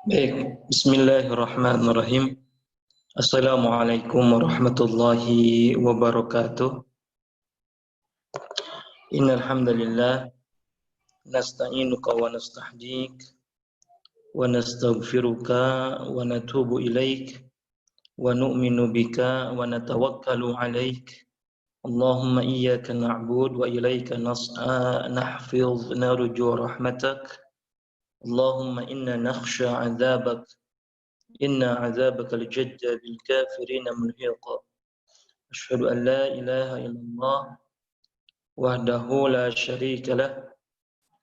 Baik, Bismillahirrahmanirrahim. Assalamualaikum warahmatullahi wabarakatuh. Innal hamdalillah nasta'inuka wa nastahdik wa nastaghfiruka wa natubu ilaik wa nu'minu bika wa natawakkalu alaik. Allahumma iyyaka na'budu wa ilaika nahfiz narju rahmatak. Allahumma inna nakhsha 'adzabak. Inna 'adzabaka al-jadda bil kafirina mulhiqa. Asyhadu an la ilaha illallah wahdahu la syarika lah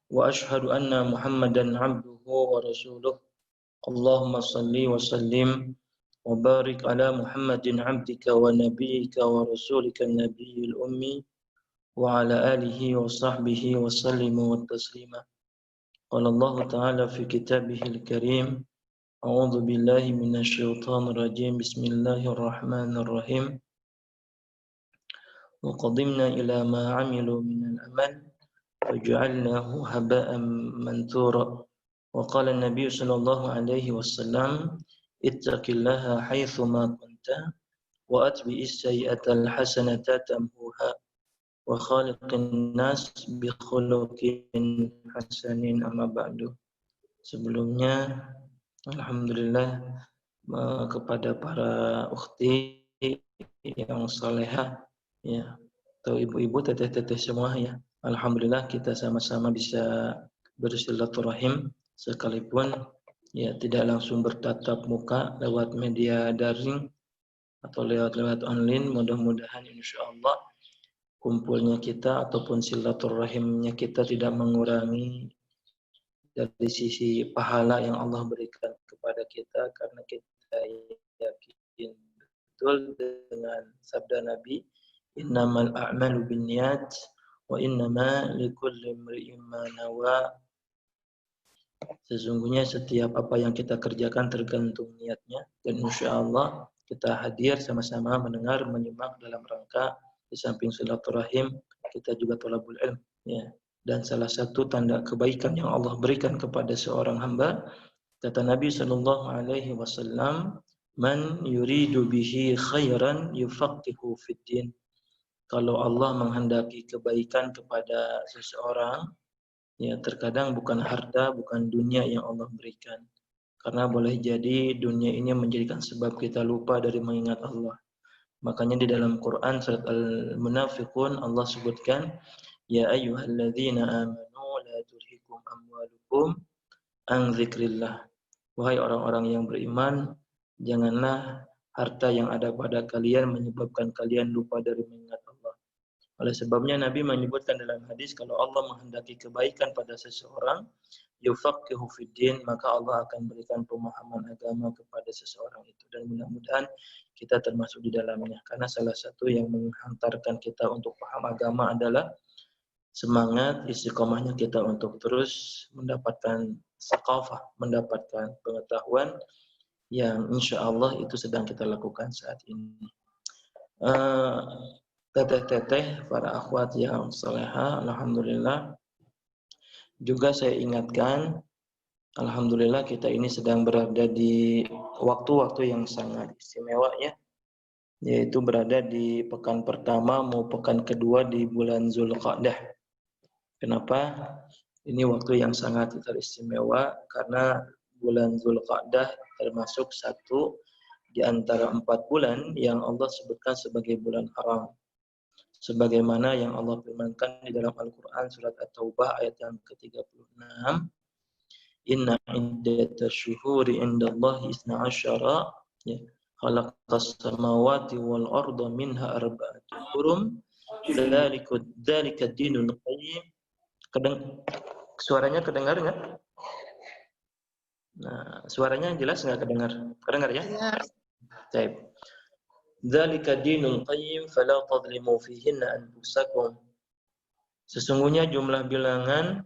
wa asyhadu anna Muhammadan 'abduhu wa rasuluh. Allahumma salli wa sallim wa barik ala Muhammadin 'abdika wa nabiyyika wa rasulika an-nabiyil ummi wa ala alihi wa sahbihi wa sallim wa taslima. Qala Allah ta'ala fi kitabihil karim. A'udzu billahi minasyaitonir rajim. Bismillahirrahmanirrahim. Wa qadimna ila ma 'amilu minal amal faj'alnahu haba'an manthura. Wa qala an-nabiy sallallahu alaihi wasallam, ittaqillaha haitsu ma kunta wa atbi'is sayyi'atal hasanata tamhuha wa khaliqin nas bi khuluqin hasanin, amma ba'du. Sebelumnya alhamdulillah kepada para ukhti yang salehah ya, atau ibu-ibu, teteh-teteh semua ya. Alhamdulillah kita sama-sama bisa bersilaturahim sekalipun ya tidak langsung bertatap muka lewat media daring atau lewat online. Mudah-mudahan insyaallah kumpulnya kita ataupun silaturahimnya kita tidak mengurangi dari sisi pahala yang Allah berikan kepada kita, karena kita yakin betul dengan sabda Nabi, innamal a'malu binniyat wa innama likulli imri'in ma nawa. Sesungguhnya setiap apa yang kita kerjakan tergantung niatnya, dan insyaallah kita hadir sama-sama mendengar, menyimak dalam rangka di samping silaturahim kita juga thalabul ilm ya. Dan salah satu tanda kebaikan yang Allah berikan kepada seorang hamba, kata Nabi sallallahu alaihi wasallam, man yuridu bihi khairan yufaqihu fid din. Kalau Allah menghendaki kebaikan kepada seseorang, ya terkadang bukan harta, bukan dunia yang Allah berikan. Karena boleh jadi dunia ini menjadikan sebab kita lupa dari mengingat Allah. Makanya di dalam Quran surat Al-Munafiqun Allah sebutkan, ya ayyuhalladzina amanu la tulhikum amwalukum an dzikrillah. Wahai orang-orang yang beriman, janganlah harta yang ada pada kalian menyebabkan kalian lupa dari mengingat Allah. Oleh sebabnya Nabi menyebutkan dalam hadis, kalau Allah menghendaki kebaikan pada seseorang, yufaqihu fiddin, maka Allah akan berikan pemahaman agama kepada seseorang itu. Dan mudah-mudahan kita termasuk di dalamnya. Karena salah satu yang menghantarkan kita untuk paham agama adalah semangat istiqomahnya kita untuk terus mendapatkan thaqafah, mendapatkan pengetahuan yang insya Allah itu sedang kita lakukan saat ini. Teteh-teteh, para akhwat yang salehah, alhamdulillah juga saya ingatkan, alhamdulillah kita ini sedang berada di waktu-waktu yang sangat istimewa ya, yaitu berada di pekan pertama mau pekan kedua di bulan Zulqa'dah. Kenapa? Ini waktu yang sangat teristimewa karena bulan Zulqa'dah termasuk satu di antara 4 bulan yang Allah sebutkan sebagai bulan haram. Sebagaimana yang Allah firmankan di dalam Al-Quran surat At-Taubah ayat yang ke-36, inna iddatash syuhuri indallahi 12 ya, khalaqas samawati wal arda minha arba'atun hurum dzalika dinul qayyim. Suaranya kedengar nggak? Nah, suaranya jelas nggak kedengar? Kedengar ya? Baik. Dzalika dinul qayyim fala tadlimu fihinna anfusakum. Sesungguhnya jumlah bilangan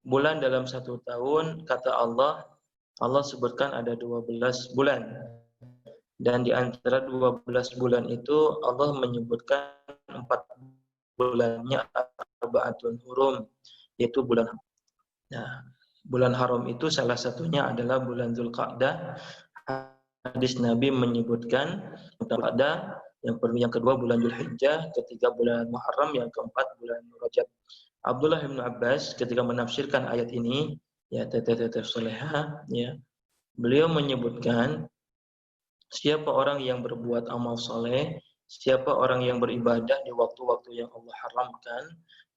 bulan dalam 1 tahun, kata Allah sebutkan ada 12 bulan. Dan di antara 12 bulan itu Allah menyebutkan 4 bulannya arba'atun hurum, yaitu bulan. Nah, Bulan haram itu salah satunya adalah bulan Dzulqa'dah. Hadis Nabi menyebutkan Dzulqa'dah, yang kedua bulan Dzulhijjah, ketiga bulan Muharram, yang keempat bulan Rajab. Abdullah bin Abbas ketika menafsirkan ayat ini, ya teteh Soleha, ya, beliau menyebutkan siapa orang yang berbuat amal soleh, siapa orang yang beribadah di waktu-waktu yang Allah haramkan,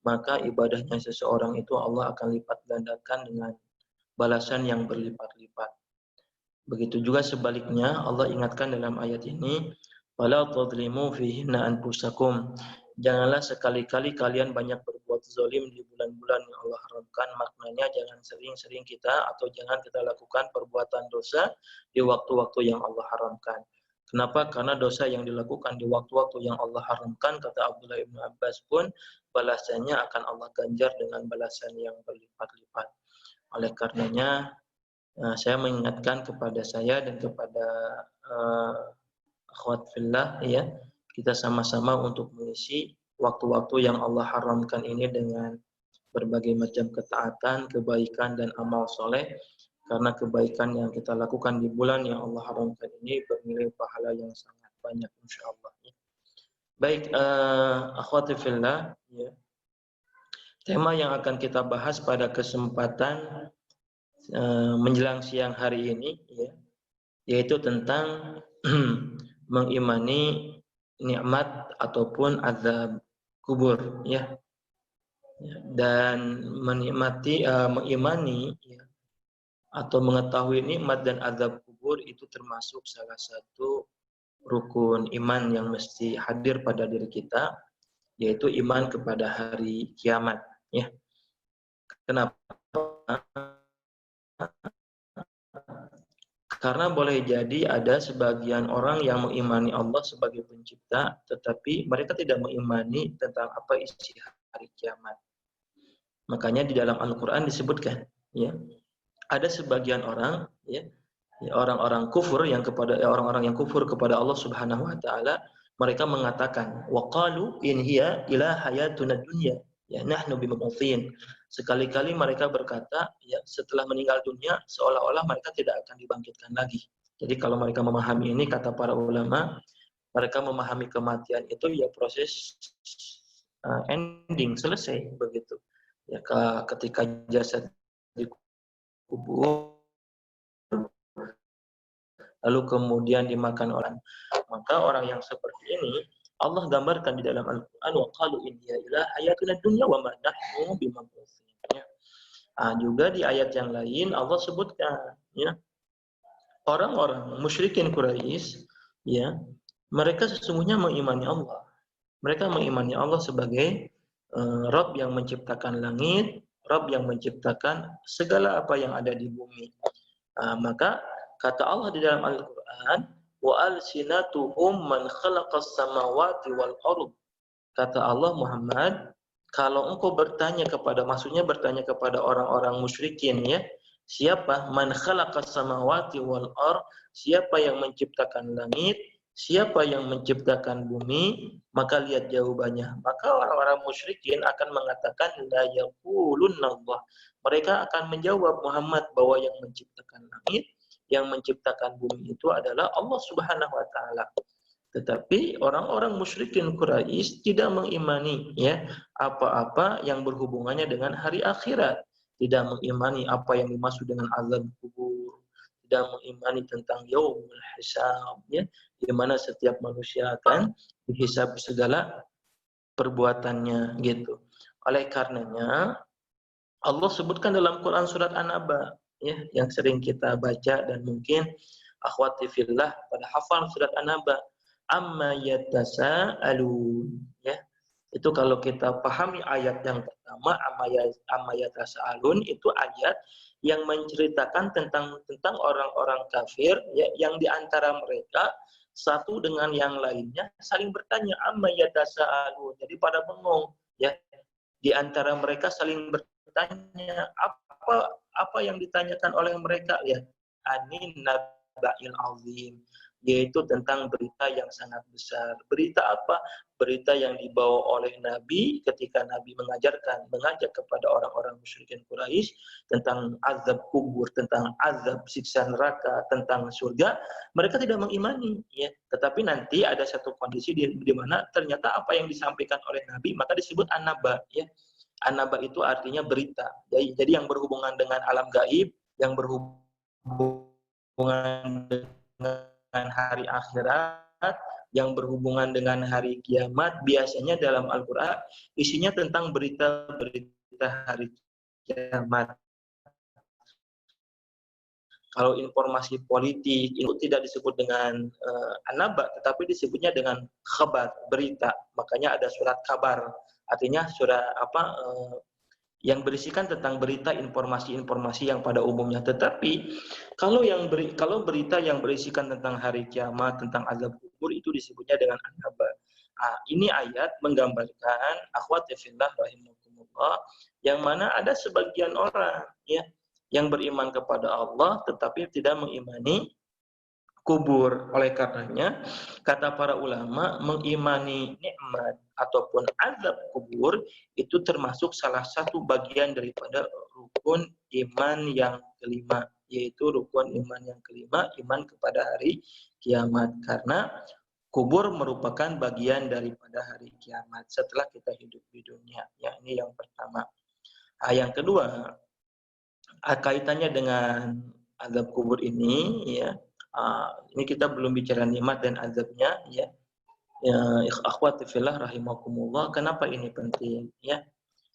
maka ibadahnya seseorang itu Allah akan lipat gandakan dengan balasan yang berlipat-lipat. Begitu juga sebaliknya, Allah ingatkan dalam ayat ini, "Wala tadlimu fihinna anfusakum." Janganlah sekali-kali kalian banyak berbuat zalim di bulan-bulan yang Allah haramkan. Maknanya jangan sering-sering kita atau jangan kita lakukan perbuatan dosa di waktu-waktu yang Allah haramkan. Kenapa? Karena dosa yang dilakukan di waktu-waktu yang Allah haramkan, kata Abdullah bin Abbas pun, balasannya akan Allah ganjar dengan balasan yang berlipat-lipat. Oleh karenanya, saya mengingatkan kepada saya dan kepada akhwat fillah, ya, kita sama-sama untuk mengisi waktu-waktu yang Allah haramkan ini dengan berbagai macam ketaatan, kebaikan, dan amal soleh. Karena kebaikan yang kita lakukan di bulan yang Allah haramkan ini bernilai pahala yang sangat banyak, insyaallah. Baik, akhwati fillah, ya. Tema yang akan kita bahas pada kesempatan menjelang siang hari ini, ya, yaitu tentang mengimani nikmat ataupun azab kubur, ya, dan mengimani, ya, atau mengetahui nikmat dan azab kubur itu termasuk salah satu rukun iman yang mesti hadir pada diri kita, yaitu iman kepada hari kiamat, ya. Kenapa? Karena boleh jadi ada sebagian orang yang mengimani Allah sebagai pencipta, tetapi mereka tidak mengimani tentang apa isi hari kiamat. Makanya di dalam Al-Quran disebutkan, ya, ada sebagian orang, ya, orang-orang kufur yang kufur kepada Allah Subhanahu Wa Taala, mereka mengatakan, waqalu in hiya ila hayatuna dunya, ya nahnu bimab'utsin. Sekali-kali mereka berkata, ya, setelah meninggal dunia seolah-olah mereka tidak akan dibangkitkan lagi. Jadi kalau mereka memahami ini, kata para ulama, mereka memahami kematian itu ya proses ending, selesai begitu. Ya, ketika jasad dikubur lalu kemudian dimakan orang. Maka orang yang seperti ini Allah gambarkan di dalam Al-Quran, wa qalu in hiya illa hayatuna dunya wa ma nahnu bimab'utsin. Juga di ayat yang lain Allah sebutkan, ya, orang-orang musyrikin Quraisy, ya, mereka sesungguhnya mengimani Allah. Mereka mengimani Allah sebagai Rabb yang menciptakan langit, Rabb yang menciptakan segala apa yang ada di bumi. Maka kata Allah di dalam Al-Quran, wa alsinatuhum man khalaqas samawati wal ardh. Kata Allah, Muhammad, kalau engkau bertanya kepada orang-orang musyrikin, ya, siapa man khalaqas samawati wal ardh, siapa yang menciptakan langit, siapa yang menciptakan bumi, maka lihat jawabannya. Maka orang-orang musyrikin akan mengatakan la yaqulunna Allah. Mereka akan menjawab, Muhammad, bahwa yang menciptakan langit, yang menciptakan bumi itu adalah Allah Subhanahu Wa Taala. Tetapi orang-orang musyrikin Quraisy tidak mengimani, ya, apa-apa yang berhubungannya dengan hari akhirat, tidak mengimani apa yang dimaksud dengan azab kubur, tidak mengimani tentang yaumul hisab, ya, di mana setiap manusia akan dihisab segala perbuatannya, gitu. Oleh karenanya Allah sebutkan dalam Quran surat An-Naba, ya, yang sering kita baca dan mungkin akhwati fillah pada hafal surat An-Naba, amma yatasaalun, ya. Itu kalau kita pahami ayat yang pertama, amma yatasaalun, itu ayat yang menceritakan tentang orang-orang kafir, ya, yang di antara mereka satu dengan yang lainnya saling bertanya, amma yatasaalun. Jadi pada bengong, ya. Di antara mereka saling bertanya, apa yang ditanyakan oleh mereka, ya, anin naba'il azim, yaitu tentang berita yang sangat besar. Berita apa? Berita yang dibawa oleh Nabi ketika Nabi mengajak kepada orang-orang musyrikin Quraisy tentang azab kubur, tentang azab siksa neraka, tentang surga. Mereka tidak mengimani, ya. Tetapi nanti ada satu kondisi di mana ternyata apa yang disampaikan oleh Nabi maka disebut an-naba, ya. An-naba itu artinya berita. Jadi yang berhubungan dengan alam gaib, yang berhubungan dengan hari akhirat, yang berhubungan dengan hari kiamat, biasanya dalam Al-Quran isinya tentang berita-berita hari kiamat. Kalau informasi politik itu tidak disebut dengan an-naba, tetapi disebutnya dengan khabar, berita. Makanya ada surat kabar, artinya surat yang berisikan tentang berita informasi-informasi yang pada umumnya. Tetapi kalau berita yang berisikan tentang hari kiamat, tentang azab kubur, itu disebutnya dengan an-naba. Ini ayat menggambarkan akhwati fillah rahimakumullah, yang mana ada sebagian orang, ya, yang beriman kepada Allah tetapi tidak mengimani kubur. Oleh karenanya, kata para ulama, mengimani nikmat ataupun azab kubur itu termasuk salah satu bagian daripada rukun iman yang kelima, yaitu rukun iman yang kelima, iman kepada hari kiamat. Karena kubur merupakan bagian daripada hari kiamat setelah kita hidup di dunia. Ya, ini yang pertama. Yang kedua, kaitannya dengan azab kubur ini, ya. Ini kita belum bicara nikmat dan azabnya, ya. Akhwati fillah rahimakumullah, kenapa ini penting, ya?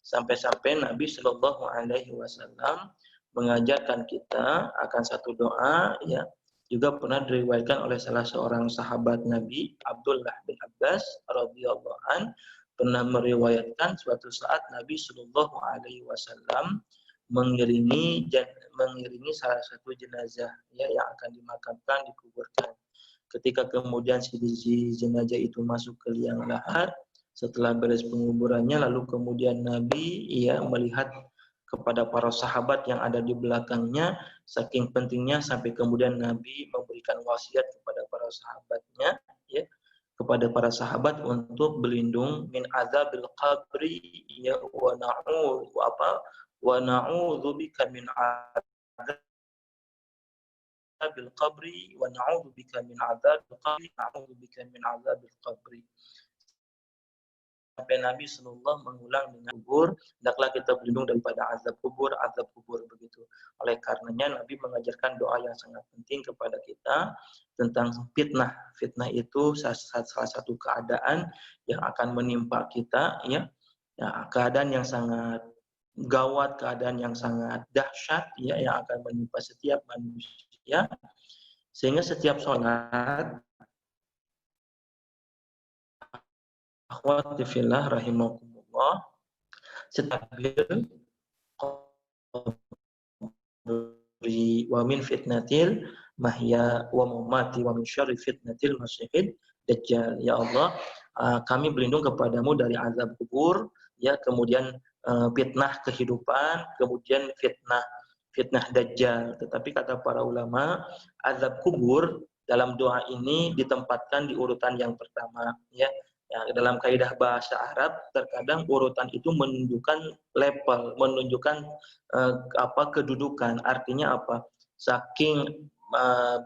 Sampai-sampai Nabi Shallallahu Alaihi Wasallam mengajarkan kita akan satu doa, ya. Juga pernah diriwayatkan oleh salah seorang sahabat Nabi, Abdullah bin Abbas radhiyallahu an, pernah meriwayatkan suatu saat Nabi Shallallahu Alaihi Wasallam mengiringi salah satu jenazah, ya, yang akan dimakamkan, dikuburkan. Ketika kemudian si jenazah itu masuk ke liang lahat, setelah beres penguburannya, lalu kemudian Nabi, ya, melihat kepada para sahabat yang ada di belakangnya, saking pentingnya sampai kemudian Nabi memberikan wasiat kepada para sahabatnya, ya, kepada para sahabat untuk berlindung min azabil qabri, ya, wa na'udzubika min azabil qabri wa na'udzubika min azabil qabri. Sampai Nabi Sallallahu mengulang dengan kubur, hendaklah kita berlindung daripada azab kubur begitu. Oleh karenanya Nabi mengajarkan doa yang sangat penting kepada kita tentang fitnah. Fitnah itu salah satu keadaan yang akan menimpa kita, ya. Ya, keadaan yang sangat gawat, keadaan yang sangat dahsyat, ya, yang akan menimpa setiap manusia, sehingga setiap sholat, akhwati fillah rahimakumullah, stabil wa min fitnatil mahya wa mamati wa min syarri fitnatil masiihid dajjal. Ya Allah, kami berlindung kepadamu dari azab kubur, ya, kemudian fitnah kehidupan, kemudian fitnah dajjal. Tetapi kata para ulama, azab kubur dalam doa ini ditempatkan di urutan yang pertama, ya. Ya, dalam kaidah bahasa Arab terkadang urutan itu menunjukkan level, menunjukkan kedudukan. Artinya apa? Saking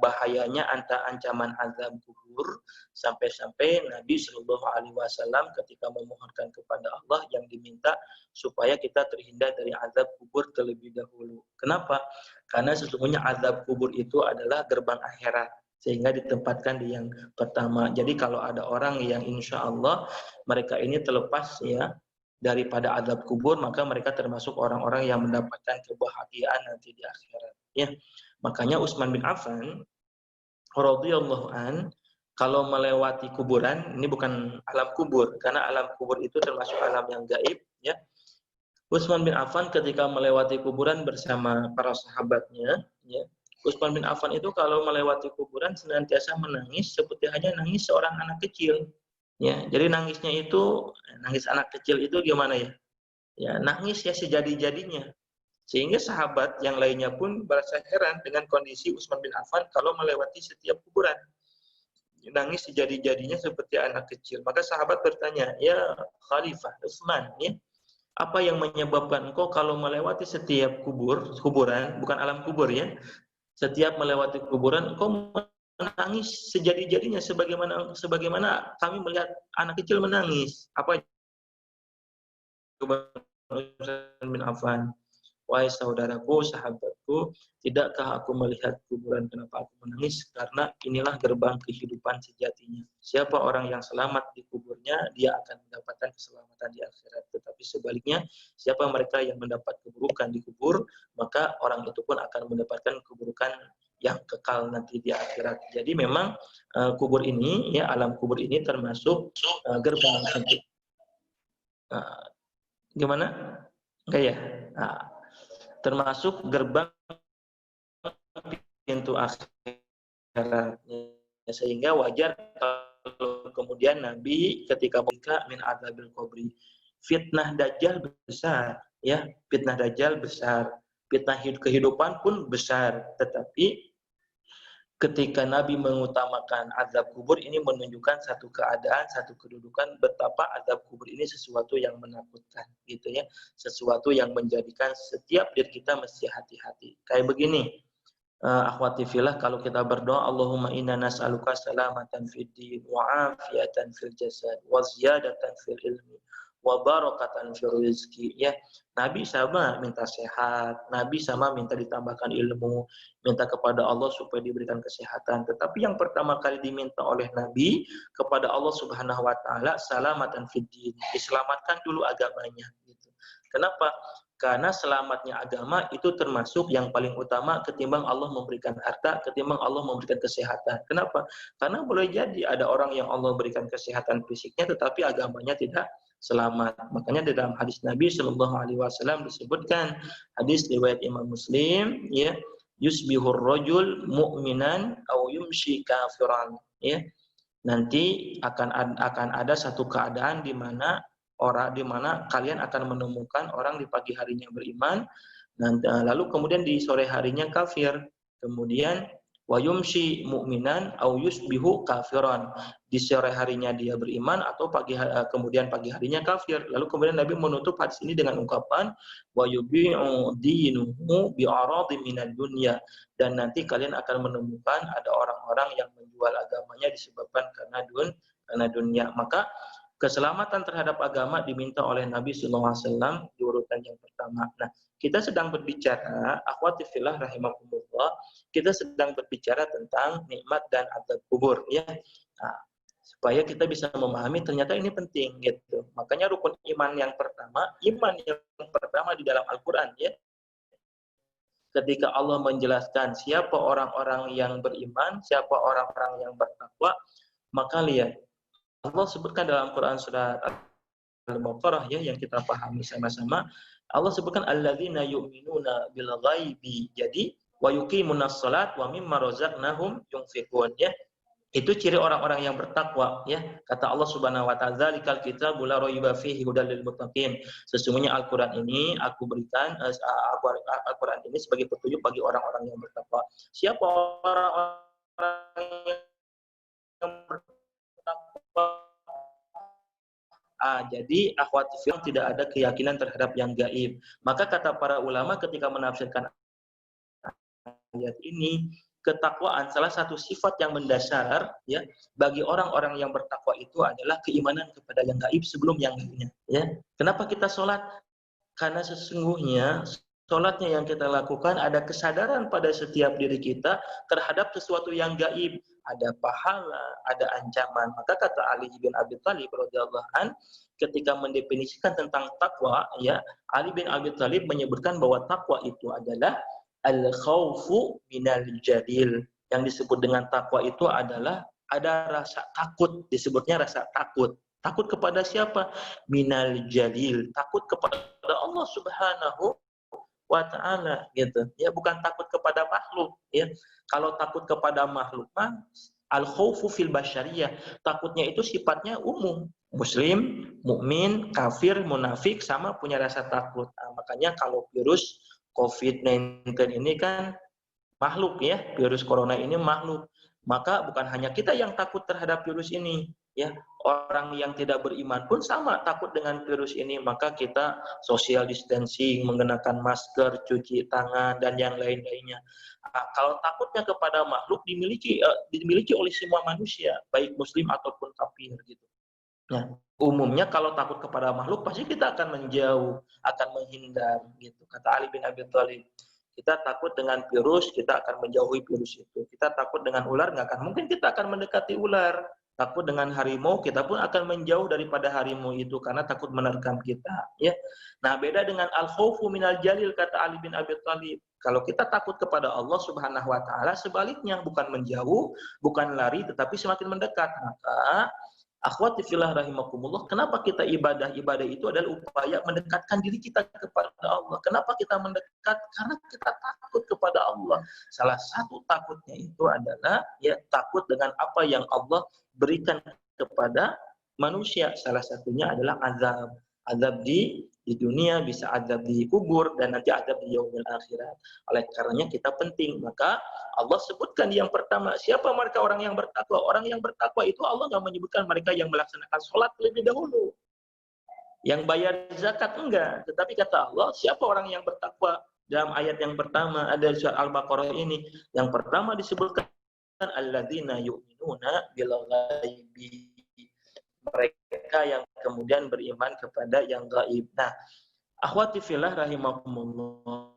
bahayanya ancaman azab kubur, sampai-sampai Nabi Shallallahu Alaihi Wasallam ketika memohonkan kepada Allah yang diminta supaya kita terhindar dari azab kubur terlebih dahulu. Kenapa? Karena sesungguhnya azab kubur itu adalah gerbang akhirat, sehingga ditempatkan di yang pertama. Jadi kalau ada orang yang insya Allah mereka ini terlepas, ya, daripada azab kubur, maka mereka termasuk orang-orang yang mendapatkan kebahagiaan nanti di akhirat, ya. Makanya Utsman bin Affan radhiyallahu an, kalau melewati kuburan, ini bukan alam kubur, karena alam kubur itu termasuk alam yang gaib, ya. Utsman bin Affan ketika melewati kuburan bersama para sahabatnya, ya. Utsman bin Affan itu kalau melewati kuburan senantiasa menangis seperti hanya nangis seorang anak kecil. Ya, jadi nangisnya itu, nangis anak kecil itu gimana ya? Ya, nangis ya sejadi-jadinya. Sehingga sahabat yang lainnya pun merasa heran dengan kondisi Utsman bin Affan kalau melewati setiap kuburan. nangis sejadi-jadinya seperti anak kecil. Maka sahabat bertanya, ya Khalifah Utsman, ya, apa yang menyebabkan engkau kalau melewati setiap kuburan, bukan alam kubur ya, setiap melewati kuburan engkau menangis sejadi-jadinya sebagaimana kami melihat anak kecil menangis. Apa Utsman bin Affan? Wahai saudaraku, sahabatku, tidakkah aku melihat kuburan? Kenapa aku menangis? Karena inilah gerbang kehidupan sejatinya. Siapa orang yang selamat di kuburnya, dia akan mendapatkan keselamatan di akhirat. Tetapi sebaliknya, siapa mereka yang mendapat keburukan di kubur, maka orang itu pun akan mendapatkan keburukan yang kekal nanti di akhirat. Jadi memang kubur ini, ya alam kubur ini termasuk gerbang untuk gimana? Enggak ya? Nah, termasuk gerbang pintu akhirat, sehingga wajar kalau kemudian Nabi ketika buka min adzabil qabri, fitnah dajjal besar, ya fitnah dajjal besar, fitnah kehidupan pun besar, tetapi ketika Nabi mengutamakan azab kubur, ini menunjukkan satu keadaan, satu kedudukan betapa azab kubur ini sesuatu yang menakutkan, gitu ya, sesuatu yang menjadikan setiap diri kita mesti hati-hati. Kayak begini, akhwati fillah, kalau kita berdoa, Allahumma inna nas'aluka salamatan fid din wa afiatan fil jasad wa ziyadatan fil ilmi wa barakatan fil rizki, ya. Nabi sama minta sehat, Nabi sama minta ditambahkan ilmu, minta kepada Allah supaya diberikan kesehatan. Tetapi yang pertama kali diminta oleh Nabi kepada Allah Subhanahu wa taala, salamatan fid din, diselamatkan dulu agamanya, gitu. Kenapa? Karena selamatnya agama itu termasuk yang paling utama ketimbang Allah memberikan harta, ketimbang Allah memberikan kesehatan. Kenapa? Karena boleh jadi ada orang yang Allah berikan kesehatan fisiknya tetapi agamanya tidak selamat. Makanya di dalam hadis Nabi Shallallahu Alaihi Wasallam disebutkan, hadis riwayat Imam Muslim, ya, yusbihur rajul mu'minan au yumshi kafiran, ya. Nanti akan ada satu keadaan di mana kalian akan menemukan orang di pagi harinya beriman, lalu kemudian di sore harinya kafir. Kemudian wa yumshi mu'minan au yusbihu kafiran. Di sore harinya dia beriman atau kemudian pagi harinya kafir. Lalu kemudian Nabi menutup hadis ini dengan ungkapan wa yubi'u dinuhu bi'aradi minad dunya, dan nanti kalian akan menemukan ada orang-orang yang menjual agamanya disebabkan karena dunia. Maka keselamatan terhadap agama diminta oleh Nabi SAW di urutan yang pertama. Nah, kita sedang berbicara, akhwati fillah rahimakumullah, kita sedang berbicara tentang nikmat dan azab kubur, ya. Nah, supaya kita bisa memahami ternyata ini penting, gitu. Makanya rukun iman yang pertama di dalam Al-Qur'an, ya. Ketika Allah menjelaskan siapa orang-orang yang beriman, siapa orang-orang yang bertakwa, maka lihat Allah sebutkan dalam Quran surat Al-Baqarah, ya, yang kita pahami sama-sama. Allah sebutkan alladzina yu'minuna bil ghaibi. Jadi wa yuqimunas shalat wa mimma razaqnahum yunfiqun, ya. Itu ciri orang-orang yang bertakwa, ya. Kata Allah Subhanahu wa ta'ala, "Dzalikal kitabul la raiba fihi hudal lil muttaqin." Sesungguhnya Al-Qur'an ini aku berikan Al-Qur'an ini sebagai petunjuk bagi orang-orang yang bertakwa. Siapa orang-orang yang bertakwa? Jadi akhwati fillah, tidak ada keyakinan terhadap yang gaib. Maka kata para ulama ketika menafsirkan ayat ini, ketakwaan salah satu sifat yang mendasar, ya, bagi orang-orang yang bertakwa itu adalah keimanan kepada yang gaib sebelum yang gaibnya, ya. Kenapa kita sholat? Karena sesungguhnya sholatnya yang kita lakukan ada kesadaran pada setiap diri kita terhadap sesuatu yang gaib, ada pahala, ada ancaman. Maka kata Ali bin Abi Thalib radhiyallahu an, ketika mendefinisikan tentang takwa, ya, Ali bin Abi Thalib menyebutkan bahwa takwa itu adalah al-khaufu minal jadil. Yang disebut dengan takwa itu adalah ada rasa takut, disebutnya rasa takut. Takut kepada siapa? Minal jadil, takut kepada Allah Subhanahu wa ta'ala, gitu. Ya, bukan takut kepada makhluk, ya. Kalau takut kepada makhluk mah al-khaufu fil basyariyah, takutnya itu sifatnya umum. Muslim, mukmin, kafir, munafik sama punya rasa takut. Nah, makanya kalau virus COVID-19 ini kan makhluk, ya, virus corona ini makhluk. Maka bukan hanya kita yang takut terhadap virus ini, ya, orang yang tidak beriman pun sama takut dengan virus ini. Maka kita social distancing, mengenakan masker, cuci tangan dan yang lain-lainnya. Nah, kalau takutnya kepada makhluk dimiliki oleh semua manusia, baik muslim ataupun kafir gitu. Nah, umumnya kalau takut kepada makhluk pasti kita akan menjauh, akan menghindar gitu. Kata Ali bin Abi Thalib, kita takut dengan virus, kita akan menjauhi virus itu. Kita takut dengan ular, nggak akan mungkin kita akan mendekati ular. Takut dengan harimau, kita pun akan menjauh daripada harimau itu karena takut menerkam kita. Ya, nah beda dengan al-khawfu minal jalil kata Ali bin Abi Thalib. Kalau kita takut kepada Allah Subhanahu Wa Taala, sebaliknya bukan menjauh, bukan lari, tetapi semakin mendekat. Maka akhwati fillah rahimakumullah, kenapa kita ibadah? Ibadah itu adalah upaya mendekatkan diri kita kepada Allah. Kenapa kita mendekat? Karena kita takut kepada Allah. Salah satu takutnya itu adalah ya takut dengan apa yang Allah berikan kepada manusia. Salah satunya adalah azab. Azab di dunia, bisa azab di kubur, dan nanti azab di yaumil akhirat. Oleh karenanya kita penting. Maka Allah sebutkan yang pertama, siapa mereka orang yang bertakwa? Orang yang bertakwa itu Allah nggak menyebutkan mereka yang melaksanakan sholat lebih dahulu. Yang bayar zakat enggak. Tetapi kata Allah, siapa orang yang bertakwa? Dalam ayat yang pertama, ada surat Al-Baqarah ini. Yang pertama disebutkan, alladzina yu'minuna bil ghaibi. Mereka yang kemudian beriman kepada yang gaib. Nah, akhwati fillah rahimakumullah.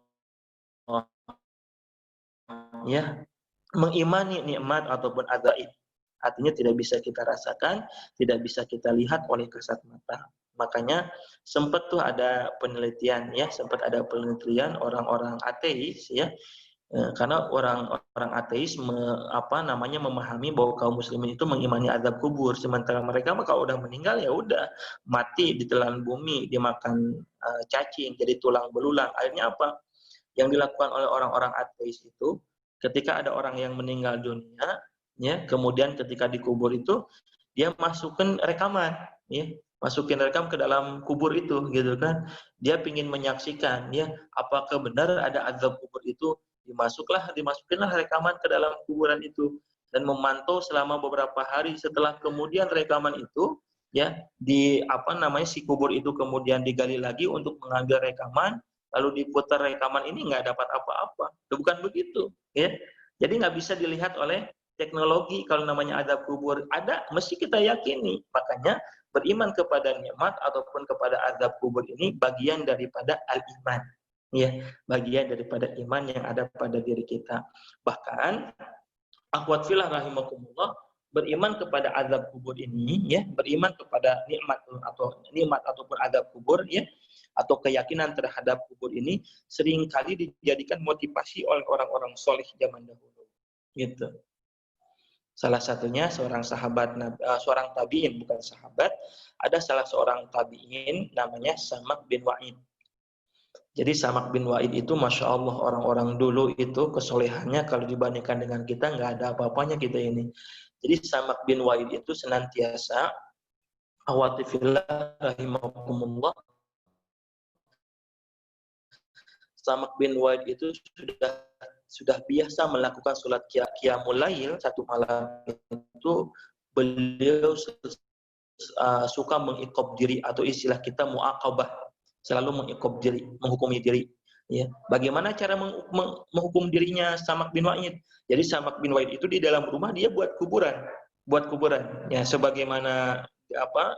Ya, mengimani nikmat ataupun azaib. Artinya tidak bisa kita rasakan, tidak bisa kita lihat oleh kasat mata. Makanya sempat tuh ada penelitian ya, sempat ada penelitian orang-orang ateis ya. Karena orang-orang ateis memahami bahwa kaum muslimin itu mengimani azab kubur, sementara mereka kalau udah meninggal ya udah mati ditelan bumi, dimakan cacing, jadi tulang belulang. Akhirnya apa? Yang dilakukan oleh orang-orang ateis itu, ketika ada orang yang meninggal dunia, ya, kemudian ketika dikubur itu dia masukin rekaman, ya, masukin rekam ke dalam kubur itu, gitu kan? Dia ingin menyaksikan, ya, apakah benar ada azab kubur itu? Dimasukinlah rekaman ke dalam kuburan itu dan memantau selama beberapa hari. Setelah kemudian rekaman itu, ya, si kubur itu kemudian digali lagi untuk mengambil rekaman, lalu diputar rekaman ini nggak dapat apa-apa. Bukan begitu, ya. Jadi nggak bisa dilihat oleh teknologi kalau namanya azab kubur. Ada, mesti kita yakini. Makanya beriman kepada nikmat ataupun kepada azab kubur ini bagian daripada al-iman. Ya, bagian daripada iman yang ada pada diri kita. Bahkan akhwat fillah rahimakumullah, beriman kepada azab kubur ini ya, beriman kepada nikmat ataupun azab kubur ya, atau keyakinan terhadap kubur ini seringkali dijadikan motivasi oleh orang-orang soleh zaman dahulu. Gitu. Salah satunya seorang tabi'in, bukan sahabat, ada salah seorang tabi'in namanya Samak bin Wa'id. Jadi Samak bin Wa'id itu Masya Allah, orang-orang dulu itu kesolehannya kalau dibandingkan dengan kita nggak ada apa-apanya kita ini. Jadi Samak bin Wa'id itu senantiasa, akhwati fillah rahimakumullah, Samak bin Wa'id itu sudah biasa melakukan sholat qiyamul lail. Satu malam itu beliau suka mengiqab diri, atau istilah kita muaqabah, selalu menghukumi diri. Ya, bagaimana cara menghukum dirinya Samak bin Wa'id? Jadi Samak bin Wa'id itu di dalam rumah dia buat kuburan. Ya, sebagaimana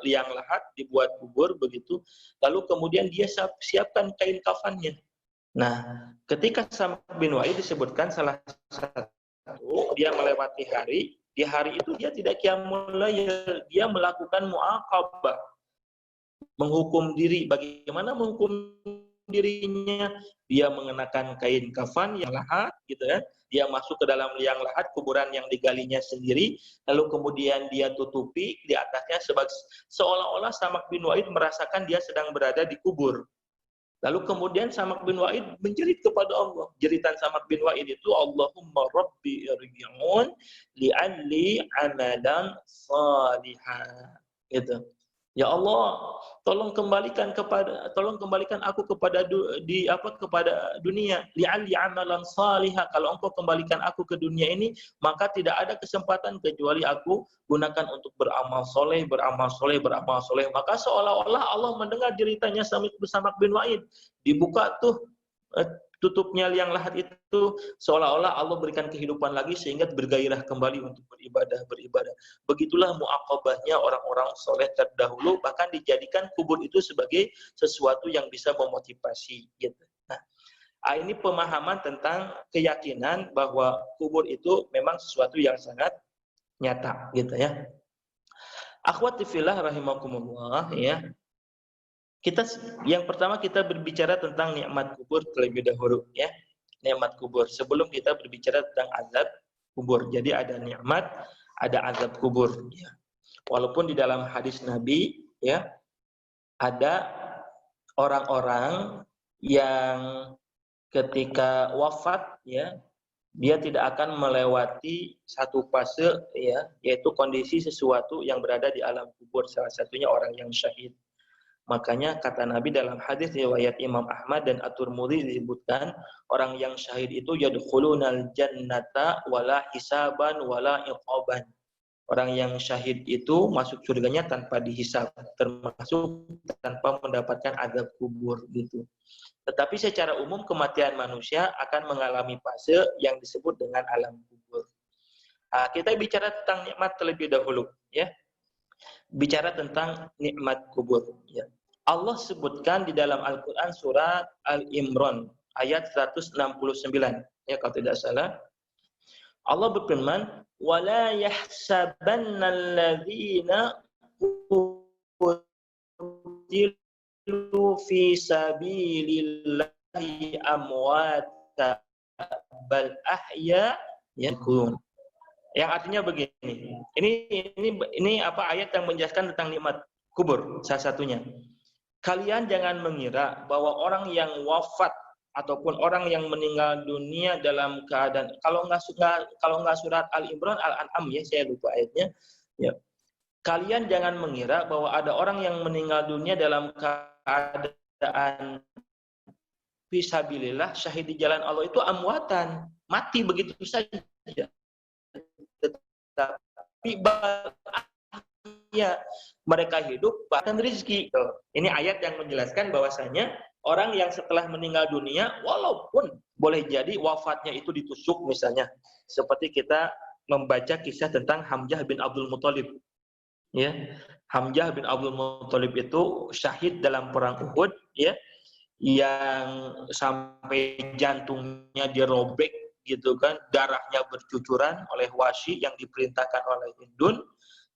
liang lahat dibuat kubur begitu. Lalu kemudian dia siapkan kain kafannya. Nah, ketika Samak bin Wa'id disebutkan salah satu dia melewati hari, di hari itu dia tidak qiyamul lail, dia melakukan muaqabah, menghukum diri. Bagaimana menghukum dirinya? Dia mengenakan kain kafan yang lahat, gitu kan? Dia masuk ke dalam liang lahat kuburan yang digalinya sendiri, lalu kemudian dia tutupi di atasnya seolah-olah Samak bin Wa'id merasakan dia sedang berada di kubur. Lalu kemudian Samak bin Wa'id menjerit kepada Allah. Jeritan Samak bin Wa'id itu, Allahumma rabbi irji'un li'alli amalan salihah. Gitu. Ya Allah, tolong kembalikan aku kepada kepada dunia, li'alli amalan salihah. Kalau engkau kembalikan aku ke dunia ini, maka tidak ada kesempatan kecuali aku gunakan untuk beramal soleh, beramal soleh, beramal soleh. Maka seolah-olah Allah mendengar ceritanya Samak bin Wa'id. Dibuka tuh tutupnya liang lahat itu, seolah-olah Allah berikan kehidupan lagi sehingga bergairah kembali untuk beribadah. Begitulah muaqabahnya orang-orang soleh terdahulu, bahkan dijadikan kubur itu sebagai sesuatu yang bisa memotivasi gitu. Nah, ini pemahaman tentang keyakinan bahwa kubur itu memang sesuatu yang sangat nyata gitu ya. Akhwati fillah rahimakumullah ya. Yang pertama kita berbicara tentang nikmat kubur terlebih dahulu ya. Nikmat kubur sebelum kita berbicara tentang azab kubur. Jadi ada nikmat, ada azab kubur ya. Walaupun di dalam hadis Nabi ya ada orang-orang yang ketika wafat ya dia tidak akan melewati satu fase ya, yaitu kondisi sesuatu yang berada di alam kubur, salah satunya orang yang syahid. Makanya kata Nabi dalam hadis riwayat Imam Ahmad dan At-Tirmidzi disebutkan orang yang syahid itu yadkhulunal jannata wala hisaban wala iqaban. Orang yang syahid itu masuk surganya tanpa dihisab, termasuk tanpa mendapatkan azab kubur gitu. Tetapi secara umum kematian manusia akan mengalami fase yang disebut dengan alam kubur. Kita bicara tentang nikmat terlebih dahulu ya. Bicara tentang nikmat kubur ya. Allah sebutkan di dalam Al-Qur'an surat Al-Imran ayat 169 ya kalau tidak salah. Allah berfirman, "Wala yahsabanna alladzina qutilu fi sabilillahi amwata bal ahya yakun." Yang artinya begini. Ini apa ayat yang menjelaskan tentang nikmat kubur salah satunya. Kalian jangan mengira bahwa orang yang wafat ataupun orang yang meninggal dunia dalam keadaan kalau nggak surat Al-Imran Al-An'am ya saya lupa ayatnya ya. Kalian jangan mengira bahwa ada orang yang meninggal dunia dalam keadaan fisabilillah syahid di jalan Allah itu amwatan, mati begitu saja. Tetapi ya mereka hidup bahkan rezeki. Ini ayat yang menjelaskan bahwasanya orang yang setelah meninggal dunia walaupun boleh jadi wafatnya itu ditusuk misalnya, seperti kita membaca kisah tentang Hamzah bin Abdul Muthalib. Ya, Hamzah bin Abdul Muthalib itu syahid dalam perang Uhud ya, yang sampai jantungnya dirobek gitu kan, darahnya bercucuran oleh Wahsy yang diperintahkan oleh Hindun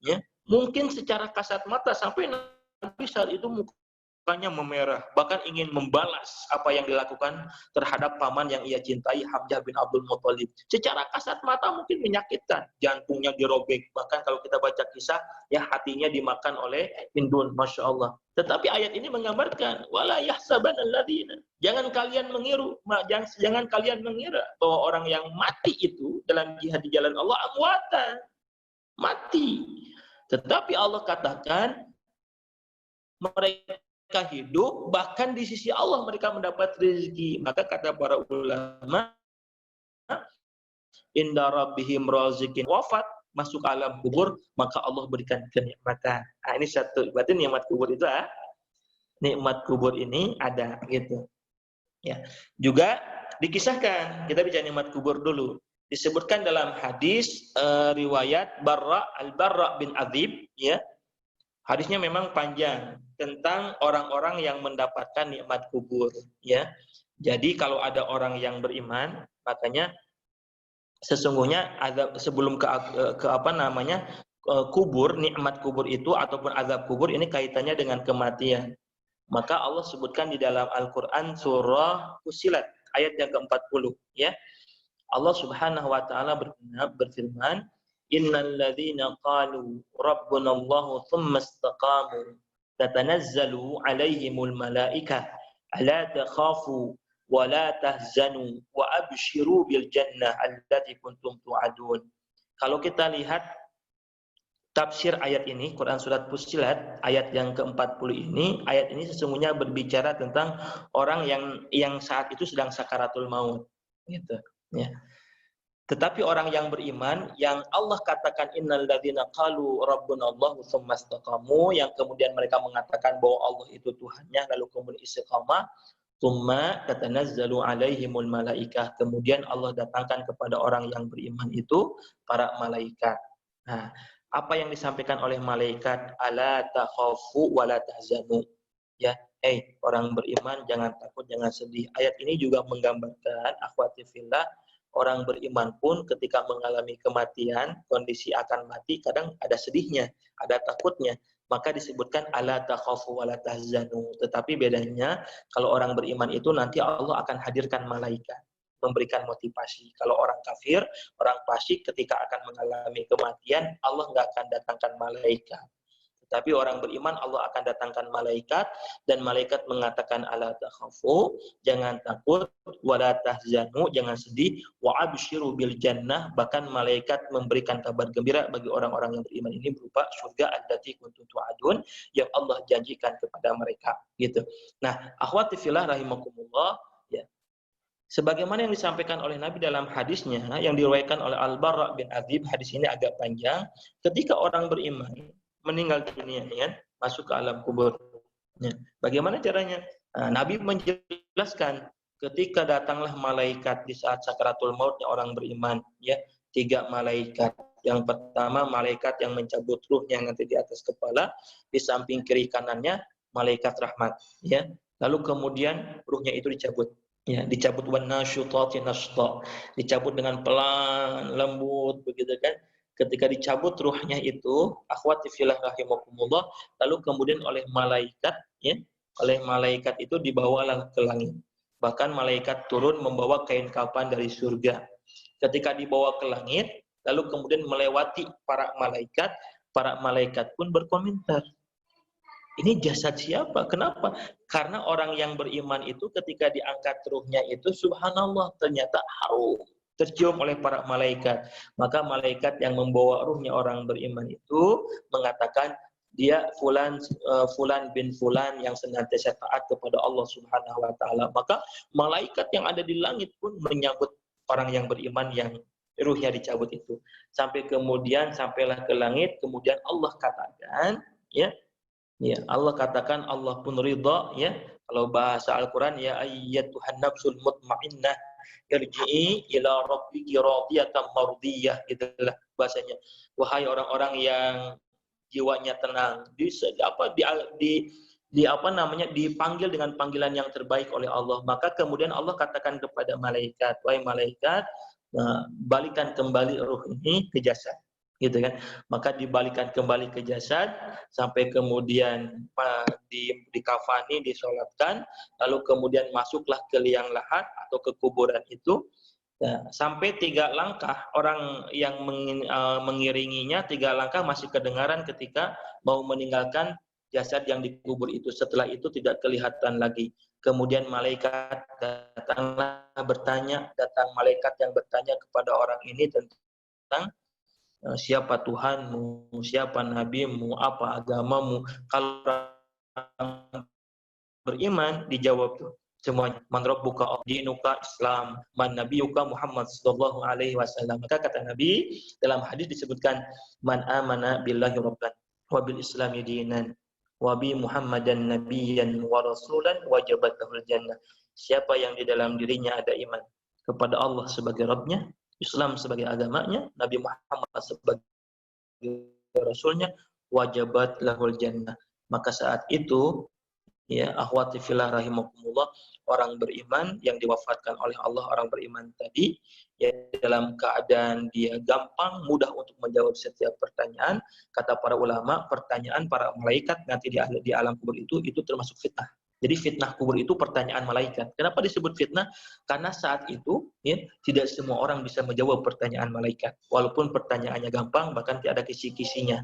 ya. Mungkin secara kasat mata sampai Nabi saat itu mukanya memerah, bahkan ingin membalas apa yang dilakukan terhadap paman yang ia cintai, Hamzah bin Abdul Muthalib. Secara kasat mata mungkin menyakitkan, jantungnya dirobek, bahkan kalau kita baca kisah ya hatinya dimakan oleh Hindun, Masya Allah. Tetapi ayat ini menggambarkan wala yahsabanalladzina, jangan kalian mengira bahwa orang yang mati itu dalam jihad di jalan Allah amwatan, mati. Tetapi Allah katakan mereka hidup, bahkan di sisi Allah mereka mendapat rezeki. Maka kata para ulama, inda rabbihim razikin, wafat masuk alam kubur, maka Allah berikan kenikmatan. Ini satu, berarti nikmat kubur itu nikmat kubur ini ada gitu. Ya. Juga dikisahkan, kita bicara nikmat kubur dulu. Disebutkan dalam hadis riwayat Al-Barra bin Adzib ya. Hadisnya memang panjang tentang orang-orang yang mendapatkan nikmat kubur ya. Jadi kalau ada orang yang beriman, makanya sesungguhnya ada sebelum ke apa namanya kubur, nikmat kubur itu ataupun azab kubur ini kaitannya dengan kematian. Maka Allah sebutkan di dalam Al-Qur'an surah Fussilat ayat yang ke-40 ya. Allah Subhanahu wa taala berfirman, "Innal ladzina qalu rabbunallahu tsumma istaqamu tatanazzalu 'alaihimul malaikah alla takhafu wa la tahzanu wa abshiru bil jannah allati kuntum tu'adun." Kalau kita lihat tafsir ayat ini, Quran surat Fussilat ayat yang ke-40 ini, ayat ini sesungguhnya berbicara tentang orang yang saat itu sedang sakaratul maut, gitu. Ya. Tetapi orang yang beriman, yang Allah katakan innal ladzina qalu rabbunallahu tsumma istaqamu, yang kemudian mereka mengatakan bahwa Allah itu Tuhannya, lalu kemudian istiqamah, tsumma tatanazzalu alaihimul malaikah, kemudian Allah datangkan kepada orang yang beriman itu para malaikat. Nah, apa yang disampaikan oleh malaikat, ala takhafu wa la tahzanu. Ya, orang beriman jangan takut, jangan sedih. Ayat ini juga menggambarkan akhwati fillah, orang beriman pun ketika mengalami kematian, kondisi akan mati, kadang ada sedihnya, ada takutnya. Maka disebutkan ala takhafu wa la tahzanu. Tetapi bedanya kalau orang beriman itu nanti Allah akan hadirkan malaikat memberikan motivasi. Kalau orang kafir, orang fasik ketika akan mengalami kematian, Allah nggak akan datangkan malaikat. Tapi orang beriman Allah akan datangkan malaikat, dan malaikat mengatakan ala takhafu, jangan takut, wala tahzanu, jangan sedih, wa absyiru bil jannah, bahkan malaikat memberikan kabar gembira bagi orang-orang yang beriman ini berupa surga allati kuntum tu'adun yang Allah janjikan kepada mereka, gitu. Nah, akhwati fillah rahimakumullah, ya. Sebagaimana yang disampaikan oleh Nabi dalam hadisnya yang diriwayatkan oleh Al-Bara' bin Azib, hadis ini agak panjang, ketika orang beriman meninggal dunia, ya, masuk ke alam kubur. Ya. Bagaimana caranya? Nah, Nabi menjelaskan ketika datanglah malaikat di saat sakaratul mautnya orang beriman, ya, 3 malaikat. Yang pertama malaikat yang mencabut ruhnya yang nanti di atas kepala, di samping kiri kanannya malaikat rahmat, ya. Lalu kemudian ruhnya itu dicabut. Ya, dicabut wan nasyutati nashta. Dicabut dengan pelan, lembut begitu kan. Ketika dicabut ruhnya itu, akhwati fillah rahimakumullah, lalu kemudian oleh malaikat, ya, oleh malaikat itu dibawalah ke langit. Bahkan malaikat turun membawa kain kafan dari surga. Ketika dibawa ke langit, lalu kemudian melewati para malaikat pun berkomentar. Ini jasad siapa? Kenapa? Karena orang yang beriman itu ketika diangkat ruhnya itu, subhanallah, ternyata harum, tercium oleh para malaikat. Maka malaikat yang membawa ruhnya orang beriman itu mengatakan dia fulan bin fulan yang senantiasa taat kepada Allah Subhanahu wa taala. Maka malaikat yang ada di langit pun menyambut orang yang beriman yang ruhnya dicabut itu. Sampai kemudian sampailah ke langit, kemudian Allah katakan, ya, Allah katakan, Allah pun ridha, ya. Kalau bahasa Al-Qur'an, ya ayyatuhan nafsul mutmainnah irji'i ila rabbiki radiyatan mardiyah, gitulah bahasanya. Wahai orang-orang yang jiwanya tenang, dipanggil dengan panggilan yang terbaik oleh Allah. Maka kemudian Allah katakan kepada malaikat, wahai malaikat, balikan kembali ruh ini ke jasad. Gitu kan, maka dibalikan kembali ke jasad sampai kemudian dikafani, disolatkan, lalu kemudian masuklah ke liang lahat atau ke kuburan itu. Nah, sampai 3 langkah orang yang mengiringinya, 3 langkah masih kedengaran ketika mau meninggalkan jasad yang dikubur itu. Setelah itu tidak kelihatan lagi. Kemudian malaikat datang malaikat yang bertanya kepada orang ini tentang siapa Tuhanmu, siapa nabimu, apa agamamu. Kalau orang beriman dijawab tuh semuanya, man rabbuka dinuka Islam, man nabiyuka Muhammad sallallahu alaihi wasallam. Maka kata Nabi dalam hadis disebutkan, man amana billahi rabban wa bil islami dinan wa bi Muhammadan nabiyyan wa rasulan wajabat lahul jannah. Siapa yang di dalam dirinya ada iman kepada Allah sebagai Rabbnya, Islam sebagai agamanya, Nabi Muhammad sebagai Rasulnya, wajabat lahul jannah. Maka saat itu, ya akhwati fillah rahimakumullah, orang beriman yang diwafatkan oleh Allah, orang beriman tadi, ya dalam keadaan dia gampang, mudah untuk menjawab setiap pertanyaan. Kata para ulama, pertanyaan para malaikat nanti di alam kubur itu termasuk fitnah. Jadi fitnah kubur itu pertanyaan malaikat. Kenapa disebut fitnah? Karena saat itu, ya, tidak semua orang bisa menjawab pertanyaan malaikat. Walaupun pertanyaannya gampang, bahkan tidak ada kisi-kisinya.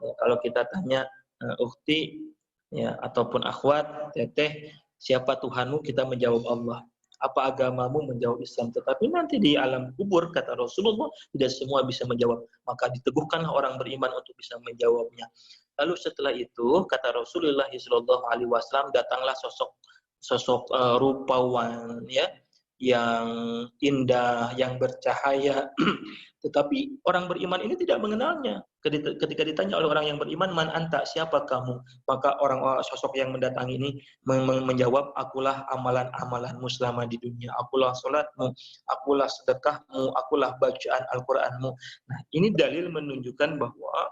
Ya, kalau kita tanya, ukhti, ya, ataupun akhwat, teteh, siapa Tuhanmu? Kita menjawab Allah. apa agamamu? Menjawab Islam. Tetapi nanti di alam kubur, kata Rasulullah, tidak semua bisa menjawab. Maka diteguhkanlah orang beriman untuk bisa menjawabnya. Lalu setelah itu, kata Rasulullah SAW, datanglah sosok rupawan, ya, yang indah, yang bercahaya. Tetapi orang beriman ini tidak mengenalnya. Ketika ditanya oleh orang yang beriman, man anta, siapa kamu? Maka orang sosok yang mendatangi ini menjawab, akulah amalan-amalanmu selama di dunia. Akulah salatmu, akulah sedekahmu, akulah bacaan Al-Qur'anmu. Nah, ini dalil menunjukkan bahwa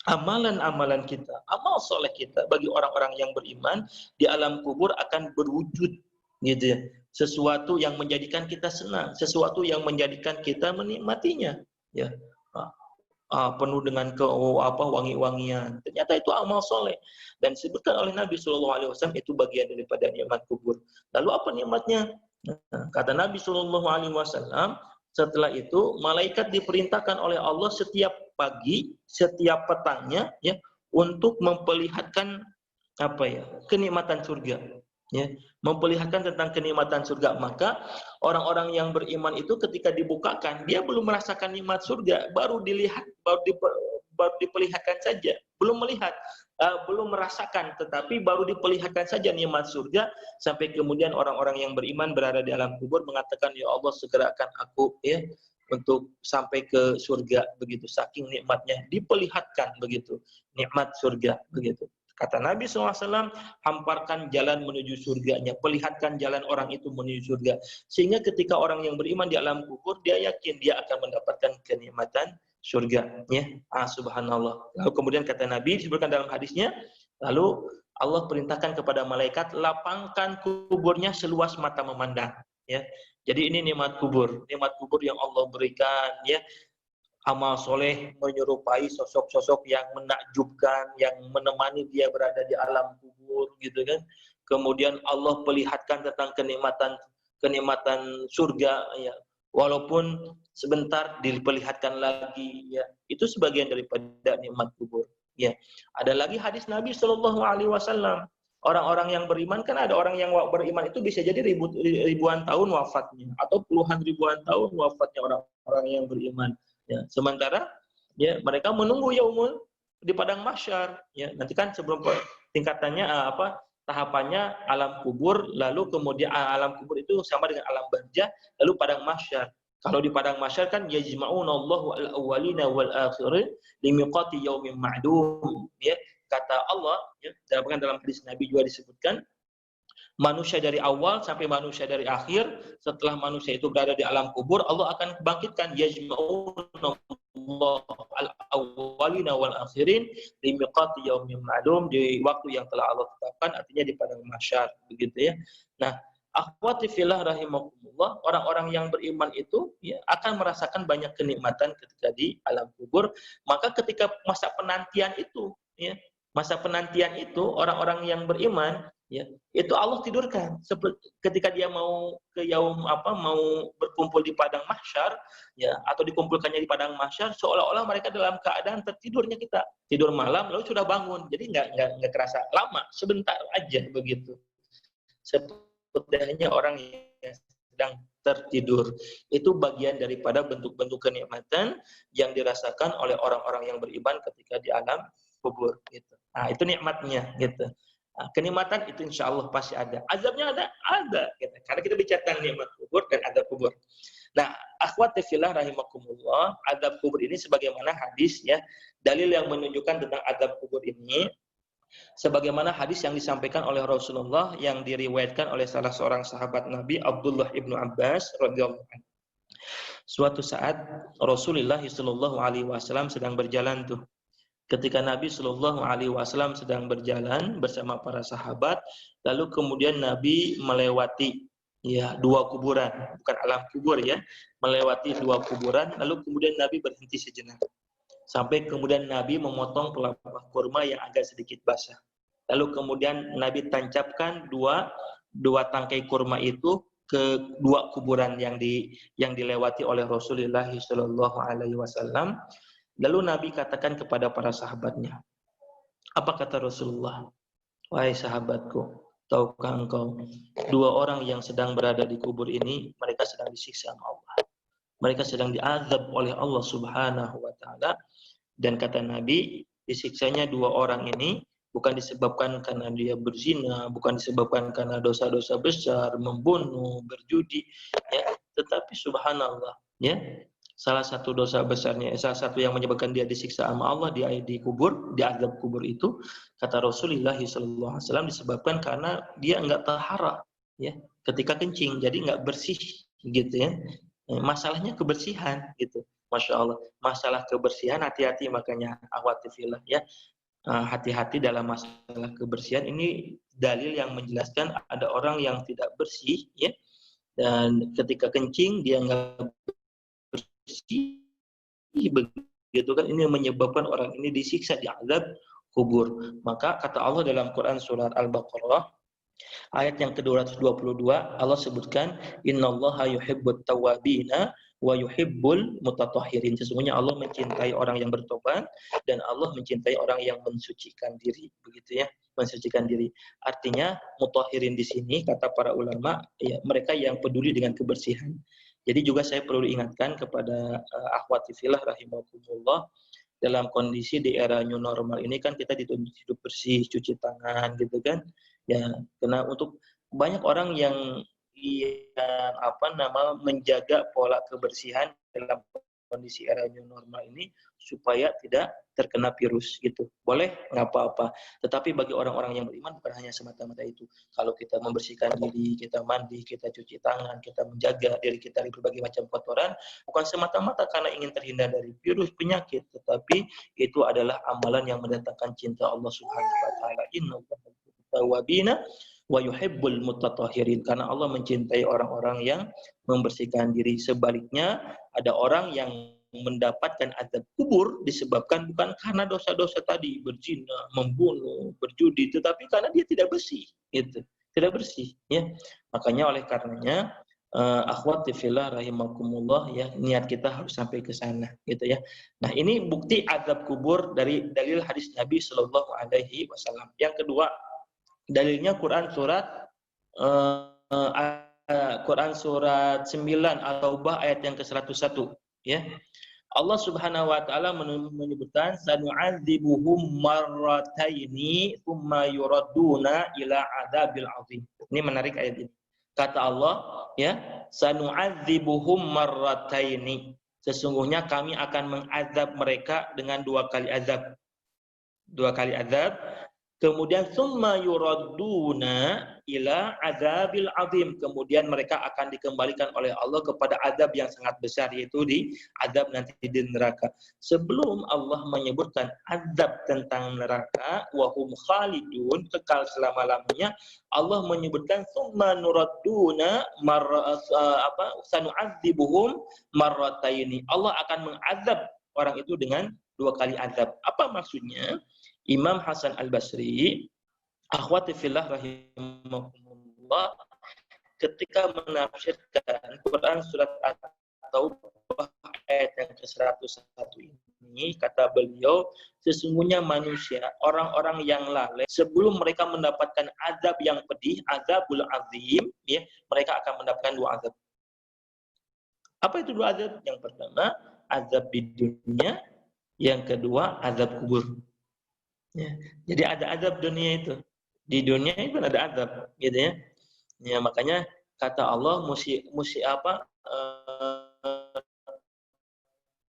amalan-amalan kita, amal soleh kita bagi orang-orang yang beriman di alam kubur akan berwujud, gitu ya. Sesuatu yang menjadikan kita senang, sesuatu yang menjadikan kita menikmatinya, ya. Penuh dengan wangi-wangian. Ternyata itu amal soleh dan disebutkan oleh Nabi SAW itu bagian daripada nikmat kubur. Lalu apa nikmatnya? Kata Nabi SAW, setelah itu malaikat diperintahkan oleh Allah setiap pagi, setiap petangnya, ya, untuk memperlihatkan kenikmatan surga, ya, memperlihatkan tentang kenikmatan surga. Maka orang-orang yang beriman itu ketika dibukakan, dia belum merasakan nikmat surga, baru diperlihatkan saja, belum melihat, belum merasakan, tetapi baru diperlihatkan saja nikmat surga, sampai kemudian orang-orang yang beriman berada di alam kubur mengatakan, ya Allah, segerakan aku, ya, untuk sampai ke surga, begitu. Saking nikmatnya diperlihatkan, begitu, nikmat surga, begitu. Kata Nabi SAW, hamparkan jalan menuju surganya, perlihatkan jalan orang itu menuju surga. Sehingga ketika orang yang beriman di alam kubur, dia yakin dia akan mendapatkan kenikmatan surga. Ya, subhanallah. Lalu kemudian kata Nabi, disebutkan dalam hadisnya, lalu Allah perintahkan kepada malaikat, lapangkan kuburnya seluas mata memandang. Ya, jadi ini nikmat kubur yang Allah berikan, ya. Amal soleh menyerupai sosok-sosok yang menakjubkan, yang menemani dia berada di alam kubur, gitu kan. Kemudian Allah perlihatkan tentang kenikmatan surga, ya. Walaupun sebentar diperlihatkan lagi, ya. Itu sebagian daripada nikmat kubur, ya. Ada lagi hadis Nabi SAW. Orang-orang yang beriman, kan ada orang yang beriman itu bisa jadi ribuan tahun wafatnya, atau puluhan ribuan tahun wafatnya orang-orang yang beriman. Ya, sementara ya mereka menunggu yaumul di padang mahsyar, ya. Nanti kan sebelum tingkatannya tahapannya alam kubur, lalu kemudian alam kubur itu sama dengan alam barzah, lalu padang mahsyar. Kalau di padang mahsyar kan yajma'unallahu al-awwalina wal akhirin limiqati yaumin ma'dum, ya. Kata Allah, ya, dalam hadis Nabi juga disebutkan, manusia dari awal sampai manusia dari akhir, setelah manusia itu berada di alam kubur, Allah akan bangkitkan, yajma'unallahu al-awwalina wal akhirin limiqati yaumin ma'lum, di waktu yang telah Allah tetapkan, artinya di padang mahsyar, begitu, ya. Nah, akhwati fillah rahimakumullah, orang-orang yang beriman itu, ya, akan merasakan banyak kenikmatan ketika di alam kubur. Maka ketika masa penantian itu, ya, orang-orang yang beriman, ya, itu Allah tidurkan. Ketika dia mau ke mau berkumpul di padang mahsyar, ya, atau dikumpulkannya di padang mahsyar, seolah-olah mereka dalam keadaan tertidurnya kita. Tidur malam lalu sudah bangun. Jadi nggak kerasa lama, sebentar aja, begitu. Sepertinya orang yang sedang tertidur. Itu bagian daripada bentuk-bentuk kenikmatan yang dirasakan oleh orang-orang yang beriman ketika di alam kubur, gitu. Nah, itu nikmatnya, gitu. Nah, kenikmatan itu insya Allah pasti ada. Azabnya ada, gitu. Karena kita bicara nikmat kubur dan azab kubur. Nah, akhwati fillah rahimakumullah, azab kubur ini sebagaimana hadis, ya, dalil yang menunjukkan tentang azab kubur ini, sebagaimana hadis yang disampaikan oleh Rasulullah yang diriwayatkan oleh salah seorang sahabat Nabi, Abdullah ibnu Abbas radhiyallahu anhu. Suatu saat Rasulullah SAW sedang berjalan tuh. Ketika Nabi SAW sedang berjalan bersama para sahabat, lalu kemudian Nabi melewati, ya, dua kuburan, bukan alam kubur, ya, melewati dua kuburan, lalu kemudian Nabi berhenti sejenak. Sampai kemudian Nabi memotong pelepah kurma yang agak sedikit basah. Lalu kemudian Nabi tancapkan dua tangkai kurma itu ke dua kuburan yang dilewati oleh Rasulullah SAW. Lalu Nabi katakan kepada para sahabatnya, apa kata Rasulullah? Wahai sahabatku, Tahukah engkau, dua orang yang sedang berada di kubur ini, mereka sedang disiksa sama Allah. Mereka sedang diazab oleh Allah Subhanahu wa taala, dan kata Nabi, disiksanya dua orang ini bukan disebabkan karena dia berzina, bukan disebabkan karena dosa-dosa besar, membunuh, berjudi, ya, tetapi subhanallah, ya. Salah satu dosa besarnya, salah satu yang menyebabkan dia disiksa sama Allah di kubur, di azab kubur itu, kata Rasulullah SAW, disebabkan karena dia enggak tahara, ya, ketika kencing, jadi enggak bersih, gitu ya. Masalahnya kebersihan, gitu. Masya Allah. Masalah kebersihan, hati-hati, makanya akhwati fillah, ya. Hati-hati dalam masalah kebersihan. Ini dalil yang menjelaskan ada orang yang tidak bersih, ya, dan ketika kencing dia enggak bersih, begitu kan, ini menyebabkan orang ini disiksa di azab kubur. Maka kata Allah dalam Quran surat Al-Baqarah ayat yang ke-222, Allah sebutkan innallaha yuhibbut tawwabina wa yuhibbul mutatahhirin. Sesungguhnya Allah mencintai orang yang bertobat dan Allah mencintai orang yang mensucikan diri, begitu ya, mensucikan diri. Artinya mutahhirin di sini kata para ulama, ya, mereka yang peduli dengan kebersihan. Jadi juga saya perlu ingatkan kepada akhwati fillah rahimakumullah, dalam kondisi di era new normal ini kan kita dituntut hidup bersih, cuci tangan, gitu kan. Ya, karena untuk banyak orang yang menjaga pola kebersihan dalam kondisi era new normal ini supaya tidak terkena virus, gitu. Boleh, nggak apa-apa. Tetapi bagi orang-orang yang beriman bukan hanya semata-mata itu. Kalau kita membersihkan diri, kita mandi, kita cuci tangan, kita menjaga diri kita dari berbagai macam kotoran, bukan semata-mata karena ingin terhindar dari virus, penyakit, tetapi itu adalah amalan yang mendatangkan cinta Allah Subhanahu wa taala. Innallaha tawwabina wa yuhibbul mutatahhirin, karena Allah mencintai orang-orang yang membersihkan diri. Sebaliknya, ada orang yang mendapatkan azab kubur disebabkan bukan karena dosa-dosa tadi, berzina, membunuh, berjudi, tetapi karena dia tidak bersih, gitu. Tidak bersih, ya. Makanya oleh karenanya akhwati fillah rahimakumullah, ya, niat kita harus sampai ke sana, gitu ya. Nah, ini bukti azab kubur dari dalil hadis Nabi Shallallahu alaihi wasallam. Yang kedua, dalilnya Quran surat Quran surat 9 At-Taubah ayat yang ke-101, ya. Allah Subhanahu wa taala menyebutkan sanu'adzibuhum marrataini tsumma yuradduna ila adzabil azim. Ini menarik ayat ini. Kata Allah, ya, sanu'adzibuhum marrataini. Sesungguhnya kami akan mengazab mereka dengan dua kali azab. Dua kali azab. Kemudian summa yuradduna ila adzabil azim. Kemudian mereka akan dikembalikan oleh Allah kepada azab yang sangat besar, yaitu di azab nanti di neraka. Sebelum Allah menyebutkan azab tentang neraka, wa hum khalidun, kekal selama-lamanya, Allah menyebutkan summa nuradduna sanu'adzibuhum marrataini. Allah akan mengazab orang itu dengan dua kali azab. Apa maksudnya? Imam Hasan Al-Basri, akhwati fillah rahimahumullah, ketika menafsirkan Quran surat At-Taubah ayat yang ke-101 ini, kata beliau, sesungguhnya manusia, orang-orang yang lalai, sebelum mereka mendapatkan azab yang pedih, azabul azim, ya, mereka akan mendapatkan dua azab. Apa itu dua azab? Yang pertama, azab di dunia, yang kedua, azab kubur. Ya, jadi ada azab dunia itu. Di dunia itu ada azab, gitu ya. Ya, makanya kata Allah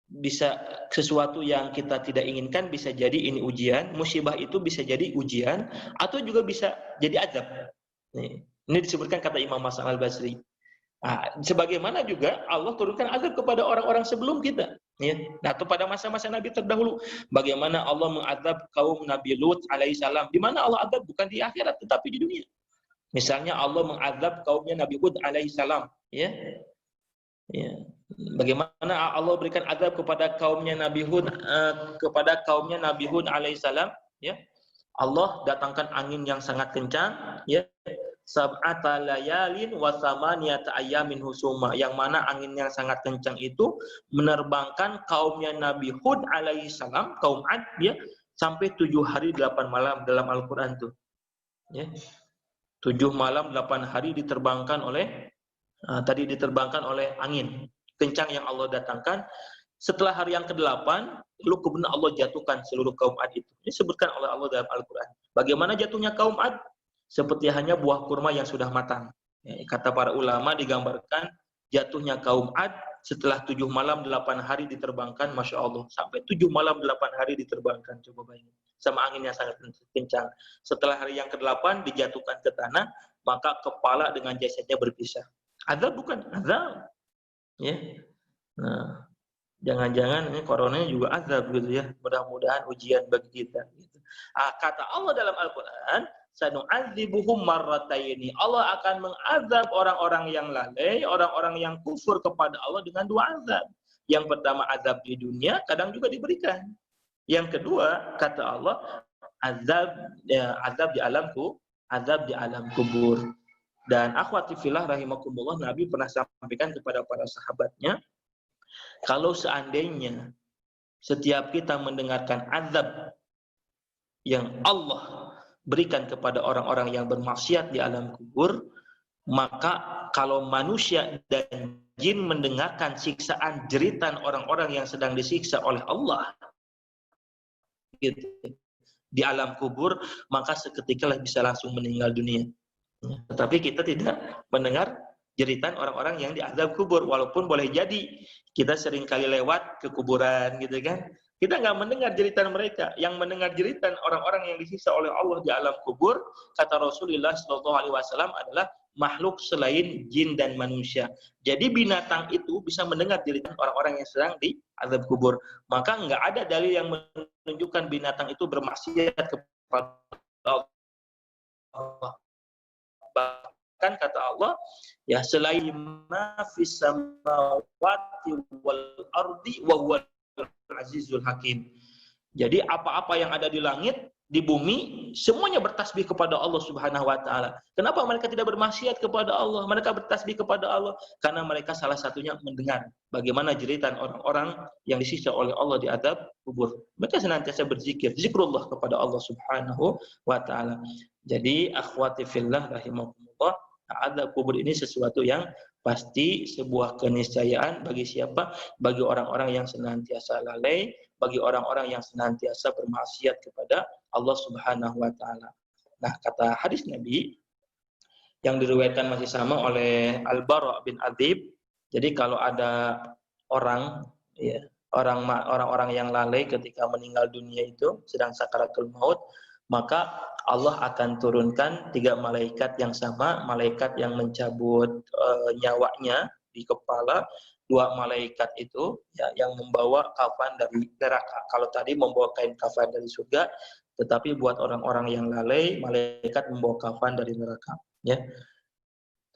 bisa sesuatu yang kita tidak inginkan bisa jadi ini ujian, musibah itu bisa jadi ujian atau juga bisa jadi azab. Ini disebutkan kata Imam Hasan Al-Basri. Nah, sebagaimana juga Allah turunkan azab kepada orang-orang sebelum kita, ya. Nah, atau pada masa-masa Nabi terdahulu, bagaimana Allah mengazab kaum Nabi Lut alaihissalam, di mana Allah azab bukan di akhirat tetapi di dunia. Misalnya Allah mengazab kaumnya Nabi Hud alaihissalam, ya. Ya. Bagaimana Allah berikan azab kepada kaumnya Nabi Hud alaihissalam, ya. Allah datangkan angin yang sangat kencang, ya. Sab'ata layalin wa thamaniyata ayyamin husuma, yang mana angin yang sangat kencang itu menerbangkan kaumnya Nabi Hud alaihissalam, kaum Ad, ya, sampai 7 hari 8 malam dalam Al-Qur'an tuh. Ya. 7 malam 8 hari diterbangkan oleh diterbangkan oleh angin kencang yang Allah datangkan. Setelah hari yang ke-8, lalu kemudian Allah jatuhkan seluruh kaum Ad itu. Ini disebutkan oleh Allah dalam Al-Quran. Bagaimana jatuhnya kaum Ad? Seperti hanya buah kurma yang sudah matang. Ya, kata para ulama digambarkan jatuhnya kaum Ad setelah 7 malam 8 hari diterbangkan, Masya Allah. Sampai 7 malam 8 hari diterbangkan. Coba bayangin. Sama angin yang sangat kencang. Setelah hari yang ke-8 dijatuhkan ke tanah, maka kepala dengan jasadnya berpisah. Azab bukan? Azab. Ya. Nah, jangan-jangan ini coronanya juga azab gitu ya. Mudah-mudahan ujian bagi kita. Gitu. Kata Allah dalam Al-Quran, sanu'adzibuhum marrataini. Allah akan mengazab orang-orang yang lalai, orang-orang yang kufur kepada Allah dengan 2 azab. Yang pertama azab di dunia, kadang juga diberikan. Yang kedua, kata Allah, azab di alam kubur. Dan akhwati fillah rahimakumullah, Nabi pernah sampaikan kepada para sahabatnya, kalau seandainya setiap kita mendengarkan azab yang Allah berikan kepada orang-orang yang bermaksiat di alam kubur, maka kalau manusia dan jin mendengarkan siksaan jeritan orang-orang yang sedang disiksa oleh Allah gitu, di alam kubur, maka seketika bisa langsung meninggal dunia. Tetapi kita tidak mendengar jeritan orang-orang yang diazab kubur, walaupun boleh jadi kita sering kali lewat ke kuburan gitu kan, kita nggak mendengar jeritan mereka. Yang mendengar jeritan orang-orang yang disiksa oleh Allah di alam kubur, kata Rasulullah SAW, adalah makhluk selain jin dan manusia. Jadi binatang itu bisa mendengar jeritan orang-orang yang sedang diazab kubur. Maka nggak ada dalil yang menunjukkan binatang itu bermaksiat kepada Allah. Bahkan kata Allah, ya, selain ma fis samawati wal ardi wa huwal azizul hakim. Jadi apa-apa yang ada di langit, di bumi, semuanya bertasbih kepada Allah Subhanahu wa taala. Kenapa mereka tidak bermaksiat kepada Allah? Mereka bertasbih kepada Allah karena mereka salah satunya mendengar bagaimana jeritan orang-orang yang disiksa oleh Allah di azab kubur. Mereka senantiasa berzikir, zikrullah kepada Allah Subhanahu wa taala. Jadi akhwati fillah rahimakumullah, azab kubur ini sesuatu yang pasti, sebuah keniscayaan bagi siapa? Bagi orang-orang yang senantiasa lalai, bagi orang-orang yang senantiasa bermaksiat kepada Allah Subhanahu wa taala. Nah, kata hadis Nabi yang diriwayatkan masih sama oleh Al-Bara' bin Adzib. Jadi kalau ada orang, ya, orang-orang yang lalai ketika meninggal dunia itu sedang sakaratul maut, maka Allah akan turunkan 3 malaikat yang sama, malaikat yang mencabut nyawanya di kepala, 2 malaikat itu ya, yang membawa kafan dari neraka. Kalau tadi membawa kain kafan dari surga, tetapi buat orang-orang yang lalai, malaikat membawa kafan dari neraka. Ya.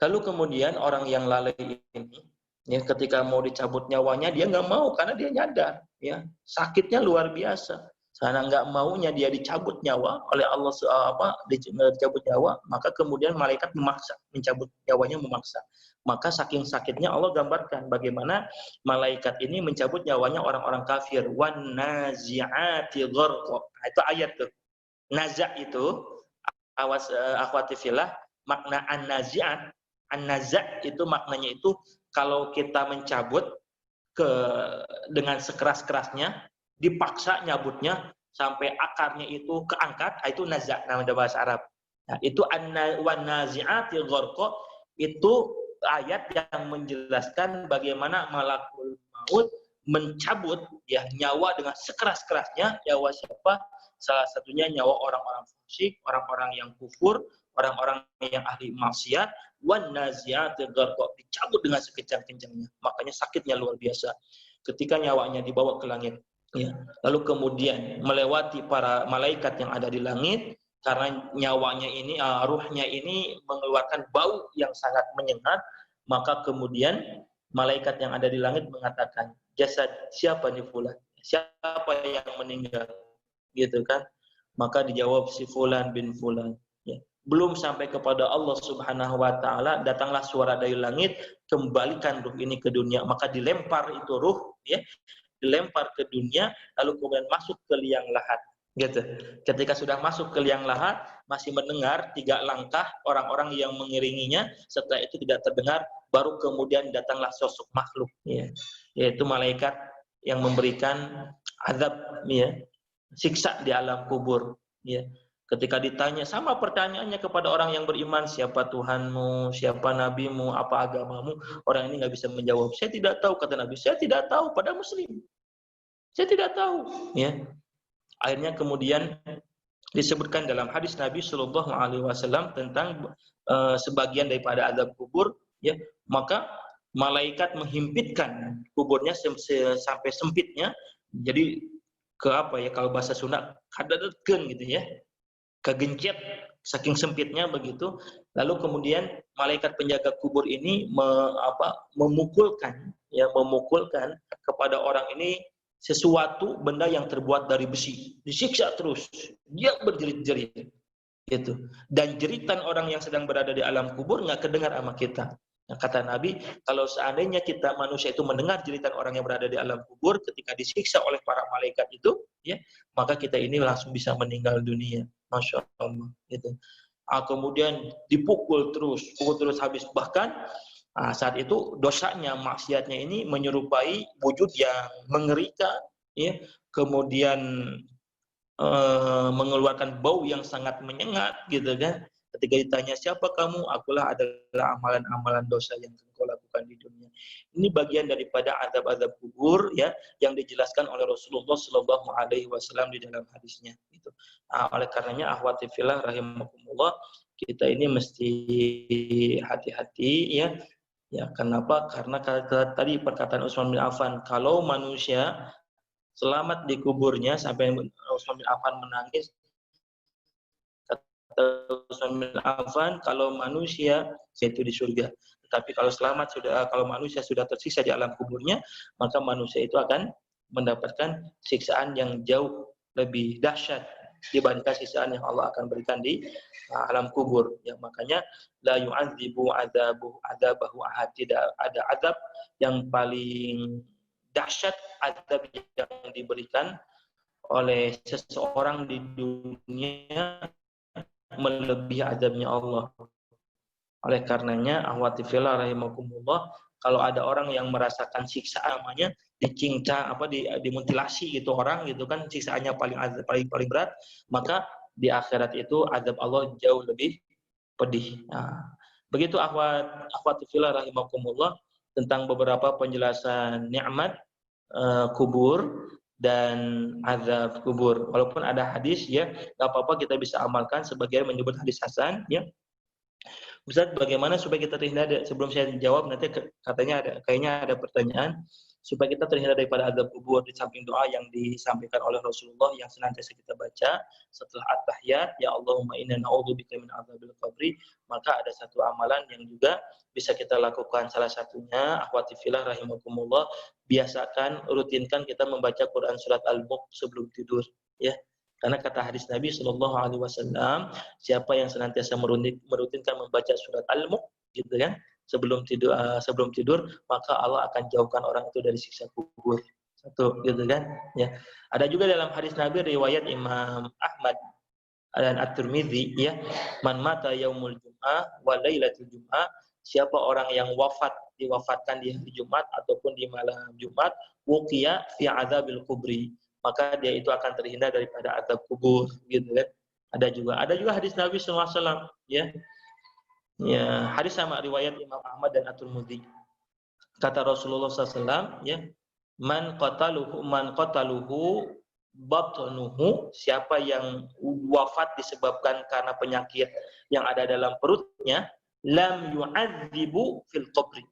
Lalu kemudian orang yang lalai ini, ya, ketika mau dicabut nyawanya dia nggak mau karena dia nyadar, ya, sakitnya luar biasa. Karena nggak maunya dia dicabut nyawa oleh Allah, dicabut nyawa, maka kemudian malaikat memaksa, mencabut nyawanya memaksa. Maka saking sakitnya Allah gambarkan bagaimana malaikat ini mencabut nyawanya orang-orang kafir. Wan nazi'ati gharqa. Itu ayat tuh. Naza' itu, awas akhwati fillah, makna an-nazi'at. An-naza' itu maknanya itu kalau kita mencabut dengan sekeras-kerasnya, dipaksa nyabutnya sampai akarnya itu keangkat, itu naza' namanya bahasa Arab. Nah, itu wan nazi'ati gharqa, itu ayat yang menjelaskan bagaimana malakul maut mencabut ya nyawa dengan sekeras-kerasnya. Nyawa siapa? Salah satunya nyawa orang-orang fasik, orang-orang yang kufur, orang-orang yang ahli maksiat. Wan nazi'ati gharqa, dicabut dengan sekencang-kencangnya. Makanya sakitnya luar biasa ketika nyawanya dibawa ke langit. Ya. Lalu kemudian melewati para malaikat yang ada di langit, karena nyawanya ini, ruhnya ini mengeluarkan bau yang sangat menyengat, maka kemudian malaikat yang ada di langit mengatakan, jasad siapa nih fulan? Siapa yang meninggal? Gitu kan? Maka dijawab si fulan bin fulan. Ya. Belum sampai kepada Allah Subhanahu wa taala, datanglah suara dari langit, kembalikan ruh ini ke dunia. Maka dilempar itu ruh, ya, dilempar ke dunia, lalu kemudian masuk ke liang lahat. Gitu. Ketika sudah masuk ke liang lahat, masih mendengar 3 langkah orang-orang yang mengiringinya, setelah itu tidak terdengar, baru kemudian datanglah sosok makhluk, ya, yaitu malaikat yang memberikan azab, ya, siksa di alam kubur, ya. Ketika ditanya sama pertanyaannya kepada orang yang beriman, siapa Tuhanmu, siapa nabimu, apa agamamu, orang ini nggak bisa menjawab. Saya tidak tahu, kata Nabi. Saya tidak tahu, pada Muslim. Saya tidak tahu, ya. Akhirnya kemudian disebutkan dalam hadis Nabi Shallallahu Alaihi Wasallam tentang sebagian daripada azab kubur, ya, maka malaikat menghimpitkan kuburnya sampai sempitnya, jadi ke apa ya, kalau bahasa Sunda kadadetkeun gitu ya, kegencet saking sempitnya begitu. Lalu kemudian malaikat penjaga kubur ini memukulkan kepada orang ini sesuatu benda yang terbuat dari besi, disiksa terus, dia berjerit-jerit gitu. Dan jeritan orang yang sedang berada di alam kubur nggak kedengar sama kita. Nah, kata Nabi, kalau seandainya kita manusia itu mendengar jeritan orang yang berada di alam kubur ketika disiksa oleh para malaikat itu, ya, maka kita ini langsung bisa meninggal dunia. Masya Allah, gitu. Kemudian dipukul pukul terus habis. Bahkan saat itu dosanya, maksiatnya ini menyerupai wujud yang mengerikan, ya, kemudian mengeluarkan bau yang sangat menyengat, gitu kan. Ketika ditanya siapa kamu, akulah adalah amalan-amalan dosa yang engkau lakukan di dunia. Ini bagian daripada azab-azab kubur, ya, yang dijelaskan oleh Rasulullah Shallallahu Alaihi Wasallam di dalam hadisnya. Gitu. Oleh karenanya, akhwati fillah rahimakumullah, kita ini mesti hati-hati, ya. Ya, kenapa? Karena tadi perkataan Utsman bin Affan, kalau manusia selamat di kuburnya, sampai Utsman bin Affan menangis, kata Utsman bin Affan, kalau manusia yaitu di surga. Tetapi kalau manusia sudah tersiksa di alam kuburnya, maka manusia itu akan mendapatkan siksaan yang jauh lebih dahsyat dibandingkan siksaan yang Allah akan berikan di alam kubur. Ya, makanya la yu'adzibu adzabahu ahad, tidak ada azab yang paling dahsyat azab yang diberikan oleh seseorang di dunia melebihi azabnya Allah. Oleh karenanya, ahwati fillah rahimakumullah, kalau ada orang yang merasakan siksaan, namanya dimutilasi gitu orang gitu kan, siksaannya paling berat, maka di akhirat itu azab Allah jauh lebih pedih. Nah, begitu ahwati fillah rahimakumullah tentang beberapa penjelasan nikmat kubur dan azab kubur. Walaupun ada hadis, ya, nggak apa-apa, kita bisa amalkan sebagian menyebut hadis hasan, ya. Ustaz, bagaimana supaya kita terhindar sebelum saya jawab, nanti kayaknya ada pertanyaan, supaya kita terhindar daripada azab kubur, di samping doa yang disampaikan oleh Rasulullah yang senantiasa kita baca setelah at-tahiyat, ya Allahumma inna na'udzubika min adzabil qabri, maka ada satu amalan yang juga bisa kita lakukan. Salah satunya, akhwati fillah rahimakumullah, biasakan, rutinkan kita membaca Quran surat Al-Mulk sebelum tidur, ya. Karena kata hadis Nabi Shallallahu Alaihi Wasallam, siapa yang senantiasa merutinkan membaca surat Al-Mulk, gitu kan, sebelum tidur, maka Allah akan jauhkan orang itu dari siksa kubur. Satu, gitu kan, ya. Ada juga dalam hadis Nabi riwayat Imam Ahmad dan At-Tirmidzi, ya, man mata yaumul jum'ah wa lailatul jum'ah, siapa orang yang diwafatkan di hari Jumat ataupun di malam Jumat, wuqiya fi adzabil kubri, maka dia itu akan terhindar daripada azab kubur, gitu kan. Ada juga hadis Nabi SAW, ya. Ya, hadis sama riwayat Imam Ahmad dan At-Tirmidzi. Kata Rasulullah SAW, ya, man qataluhu batnuhu, siapa yang wafat disebabkan karena penyakit yang ada dalam perutnya, lam yu'adzibu fil qabri,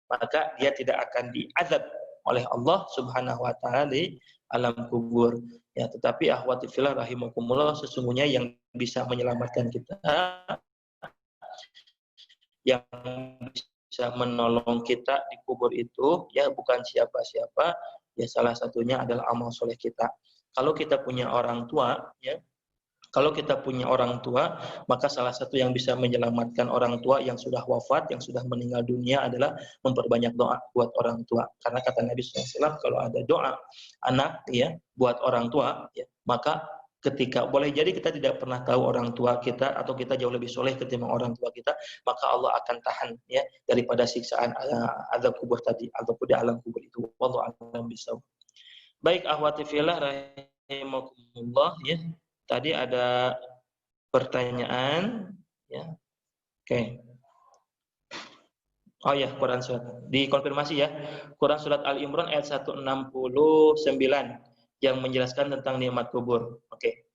maka dia tidak akan diazab oleh Allah Subhanahu wa taala di alam kubur. Ya, tetapi ahwati fillah rahimakumullah, sesungguhnya yang bisa menyelamatkan kita, yang bisa menolong kita di kubur itu, ya, bukan siapa-siapa, ya, salah satunya adalah amal soleh kita. Kalau kita punya orang tua, ya, maka salah satu yang bisa menyelamatkan orang tua yang sudah wafat, yang sudah meninggal dunia adalah memperbanyak doa buat orang tua. Karena kata Nabi SAW, kalau ada doa anak, ya, buat orang tua, ya, maka ketika boleh jadi kita tidak pernah tahu orang tua kita atau kita jauh lebih soleh ketimbang orang tua kita, maka Allah akan tahan ya daripada siksaan azab kubur tadi ataupun di alam kubur itu. Wallahu a'lam bishawab. Baik, akhwati fillah rahimakumullah ya. Tadi ada pertanyaan ya. Oke. Oh ya, Quran surat. Dikonfirmasi ya. Quran surat Al-Imran ayat 169 yang menjelaskan tentang nikmat kubur. Oke.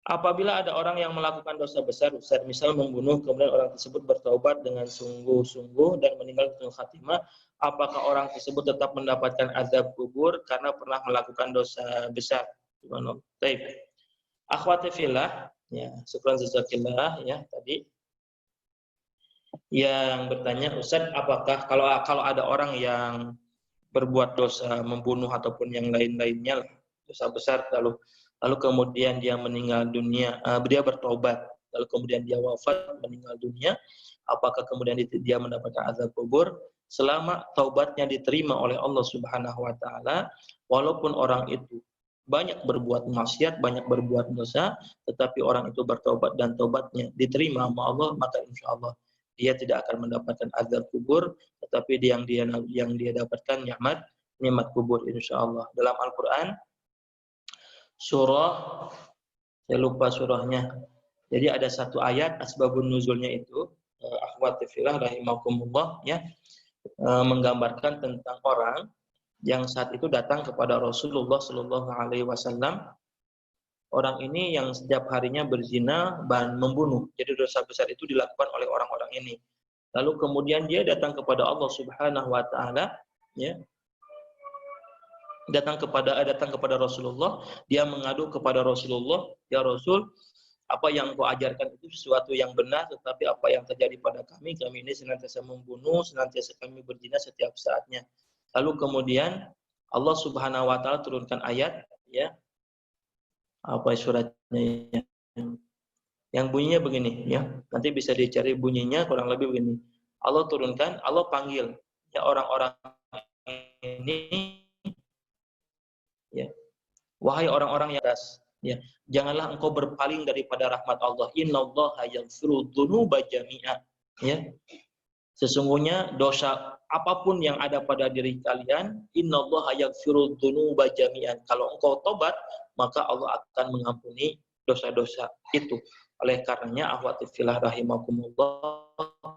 Apabila ada orang yang melakukan dosa besar, misal membunuh, kemudian orang tersebut bertaubat dengan sungguh-sungguh dan meninggal dengan khatimah, apakah orang tersebut tetap mendapatkan azab kubur karena pernah melakukan dosa besar? Subhanallah. Baik. Akhwati fillah, ya, syukran jazakillah ya tadi yang bertanya, Ustaz, apakah kalau ada orang yang berbuat dosa membunuh ataupun yang lain-lainnya dosa besar lalu kemudian dia meninggal dunia, dia bertobat lalu kemudian dia wafat meninggal dunia, apakah kemudian dia mendapatkan azab kubur? Selama taubatnya diterima oleh Allah Subhanahu wa taala, walaupun orang itu banyak berbuat maksiat, banyak berbuat dosa, tetapi orang itu bertobat dan taubatnya diterima sama Allah, maka insyaallah dia tidak akan mendapatkan azab kubur, tetapi yang dia dapatkan nikmat kubur insyaallah. Dalam Al-Qur'an surah, saya lupa surahnya. Jadi ada satu ayat asbabun nuzulnya itu, akhwati fillah rahimakumullah ya, menggambarkan tentang orang yang saat itu datang kepada Rasulullah sallallahu alaihi wasallam. Orang ini yang setiap harinya berzina dan membunuh. Jadi dosa besar itu dilakukan oleh orang-orang ini. Lalu kemudian dia datang kepada Allah Subhanahu wa taala, ya. Datang kepada Rasulullah, dia mengadu kepada Rasulullah, "Ya Rasul, apa yang kau ajarkan itu sesuatu yang benar, tetapi apa yang terjadi pada kami ini senantiasa membunuh, senantiasa kami berzina setiap saatnya." Lalu kemudian Allah Subhanahu wa taala turunkan ayat, ya. Apa suratnya ya? Yang bunyinya begini ya. Nanti bisa dicari bunyinya kurang lebih begini. Allah turunkan, Allah panggil ya orang-orang ini ya. Wahai orang-orang yang atas, ya, janganlah engkau berpaling daripada rahmat Allah. Innallaha yaghfiru dzunuba jami'a. Ya. Sesungguhnya dosa apapun yang ada pada diri kalian, innallaha yaghfiru dzunuba jami'an. Kalau engkau tobat, maka Allah akan mengampuni dosa-dosa itu. Oleh karenanya, akhwati fillah rahimakumullah,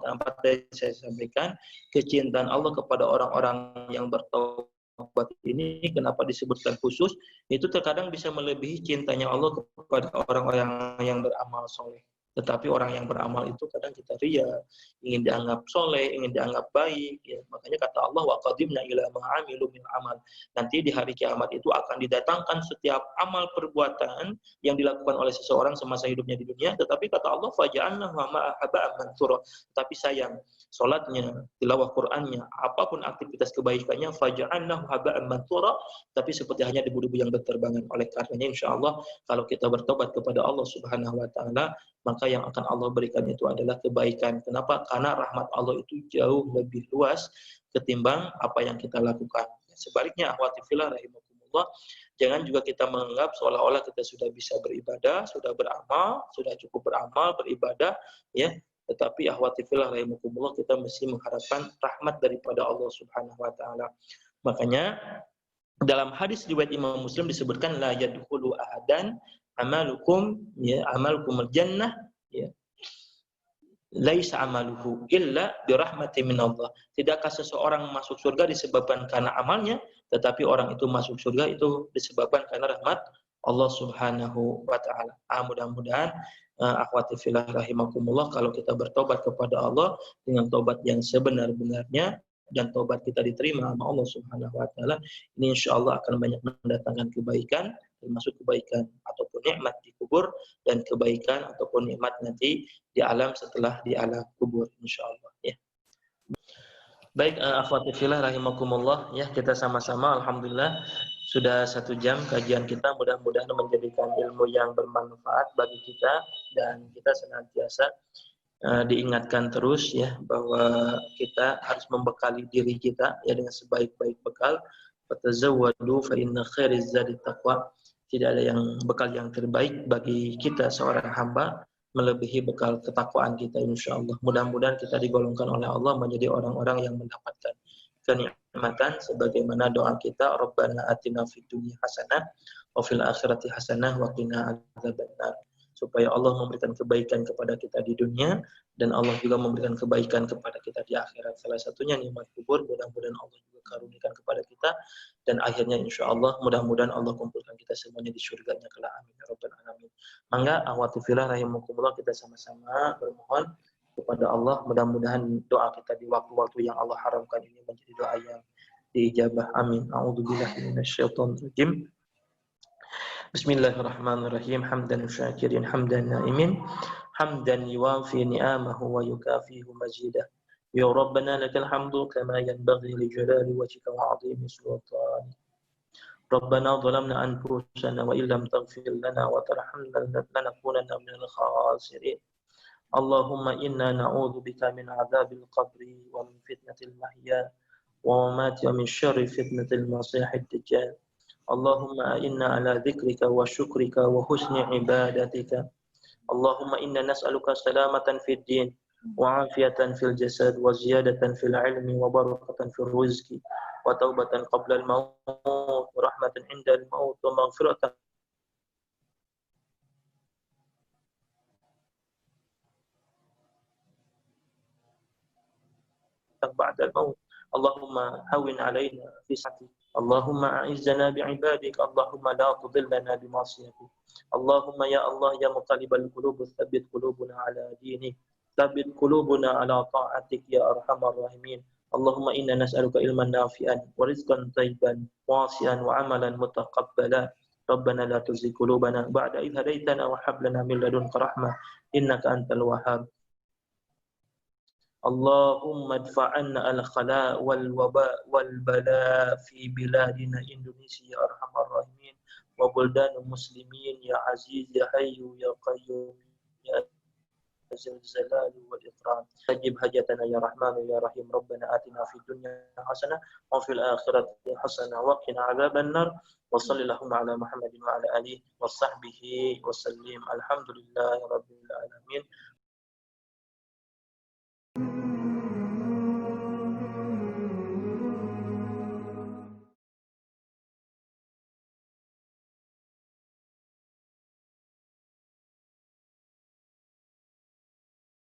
dapat saya sampaikan, kecintaan Allah kepada orang-orang yang bertaubat ini, kenapa disebutkan khusus, itu terkadang bisa melebihi cintanya Allah kepada orang-orang yang beramal soleh. Tetapi orang yang beramal itu kadang kita ria, ingin dianggap soleh, ingin dianggap baik. Ya. Makanya kata Allah, wa qadimna ila ma amilu min amal. Nanti di hari kiamat itu akan didatangkan setiap amal perbuatan yang dilakukan oleh seseorang semasa hidupnya di dunia. Tetapi kata Allah, faja'alnahu haba'an mansura. Tapi sayang, solatnya, tilawah Qur'annya, apapun aktivitas kebaikannya, faja'alnahu haba'an mansura. Tapi seperti hanya debu-debu yang berterbangan. Oleh karenanya, insya Allah, kalau kita bertobat kepada Allah Subhanahu wa Ta'ala, maka yang akan Allah berikan itu adalah kebaikan. Kenapa? Karena rahmat Allah itu jauh lebih luas ketimbang apa yang kita lakukan. Sebaliknya, akhwati fillah rahimakumullah, jangan juga kita menganggap seolah-olah kita sudah bisa beribadah, sudah beramal, sudah cukup beramal, beribadah, ya. Tetapi akhwati fillah rahimakumullah, kita mesti mengharapkan rahmat daripada Allah Subhanahu wa taala. Makanya dalam hadis riwayat Imam Muslim disebutkan la yadkhulu ahadan amalukum ya amalukum al-jannah ya laisa amaluhu illa bi rahmatin minallah. Tidakkah seseorang masuk surga disebabkan karena amalnya, tetapi orang itu masuk surga itu disebabkan karena rahmat Allah Subhanahu wa taala. Mudah-mudahan akhwati fillah rahimakumullah, kalau kita bertobat kepada Allah dengan tobat yang sebenar-benarnya dan tobat kita diterima sama Allah Subhanahu wa taala, ini insyaallah akan banyak mendatangkan kebaikan, termasuk kebaikan ataupun nikmat di kubur dan kebaikan ataupun nikmat nanti di alam setelah di alam kubur insyaallah ya. Baik, akhwati fillah rahimakumullah ya, kita sama-sama alhamdulillah sudah 1 jam kajian kita, mudah-mudahan menjadikan ilmu yang bermanfaat bagi kita dan kita senantiasa diingatkan terus ya bahwa kita harus membekali diri kita ya dengan sebaik-baik bekal. Fatazawwadu fa inna khairaz zadi taqwa. Tidak ada bekal yang terbaik bagi kita seorang hamba melebihi bekal ketakwaan kita, insyaallah. Mudah-mudahan kita digolongkan oleh Allah menjadi orang-orang yang mendapatkan kenikmatan sebagaimana doa kita, Rabbana atina fid dunya hasanah wa fil akhirati hasanah wa qina adzabannar. Supaya Allah memberikan kebaikan kepada kita di dunia dan Allah juga memberikan kebaikan kepada kita di akhirat. Salah satunya nikmat kubur, mudah-mudahan Allah juga karunikan kepada kita dan akhirnya insyaallah mudah-mudahan Allah kumpulkan kita semuanya di surganya kelak, amin ya rabbal alamin. Mangga akhwati fillah rahimakumullah, kita sama-sama bermohon kepada Allah mudah-mudahan doa kita di waktu-waktu yang Allah haramkan ini menjadi doa yang diijabah, amin. A'udzubillahi minasyaitonir rajim. Bismillahirrahmanirrahim. Hamdan syakirin, hamdan na'imin, hamdan yuwafi ni'amahu wa yukafihu majidah. Ya Rabbana lakal hamdu kama yanbaghi li jalali wajhika wa 'azimi sultanik. Rabbana zalamna anfusana wa illam taghfir lana wa tarhamna lanakunanna minal khasirin. Allahumma inna na'udzubika min 'adzabil qabri wa min fitnatil mahya wa mamati wa min syarri fitnatil masiihid dajjal. Allahumma inna ala dzikrika wa syukrika wa husni ibadatika. Allahumma inna nas'aluka salamatan fid din wa afiyatan fil jasad wa ziyadatan fil ilmi wa barakatan fil rizqi wa taubatan qabla al maut wa rahmatan inda al maut wa maghfiratan ba'da al maut. Allahumma hawwin 'alaina fi sa'ati. Allahumma a'izzana bi'ibadik. Allahumma la tudillana bima'siyatik. Allahumma ya Allah ya muqallibal qulub, tsabbit qulubuna 'ala dinik. Tsabbit qulubuna 'ala ta'atik ya arhamar rahimin. Allahumma inna nas'aluka ilman nafi'an wa rizqan thayyiban wasi'an wa 'amalan mutaqabbala. Rabbana la tuzigh qulubana ba'da idh hadaitana wa hab lana min ladunka rahmah innaka antal wahhab. Allahumma adfa'anna al-khala' wal-waba' wal-bala' fi biladina Indonesia ya arhamar rahimin wa buldan muslimin ya aziz ya hayyu ya qayyum ya zal jalali wal ikram. Ajib hajatana ya rahman ya rahim. Rabbana atina fid dunya hasanah wa fil akhirati hasanah wa qina adzaban nar. Wa sallallahu ala Muhammadin wa ala alihi wa sahbihi wa sallim. Alhamdulillahi rabbil alamin.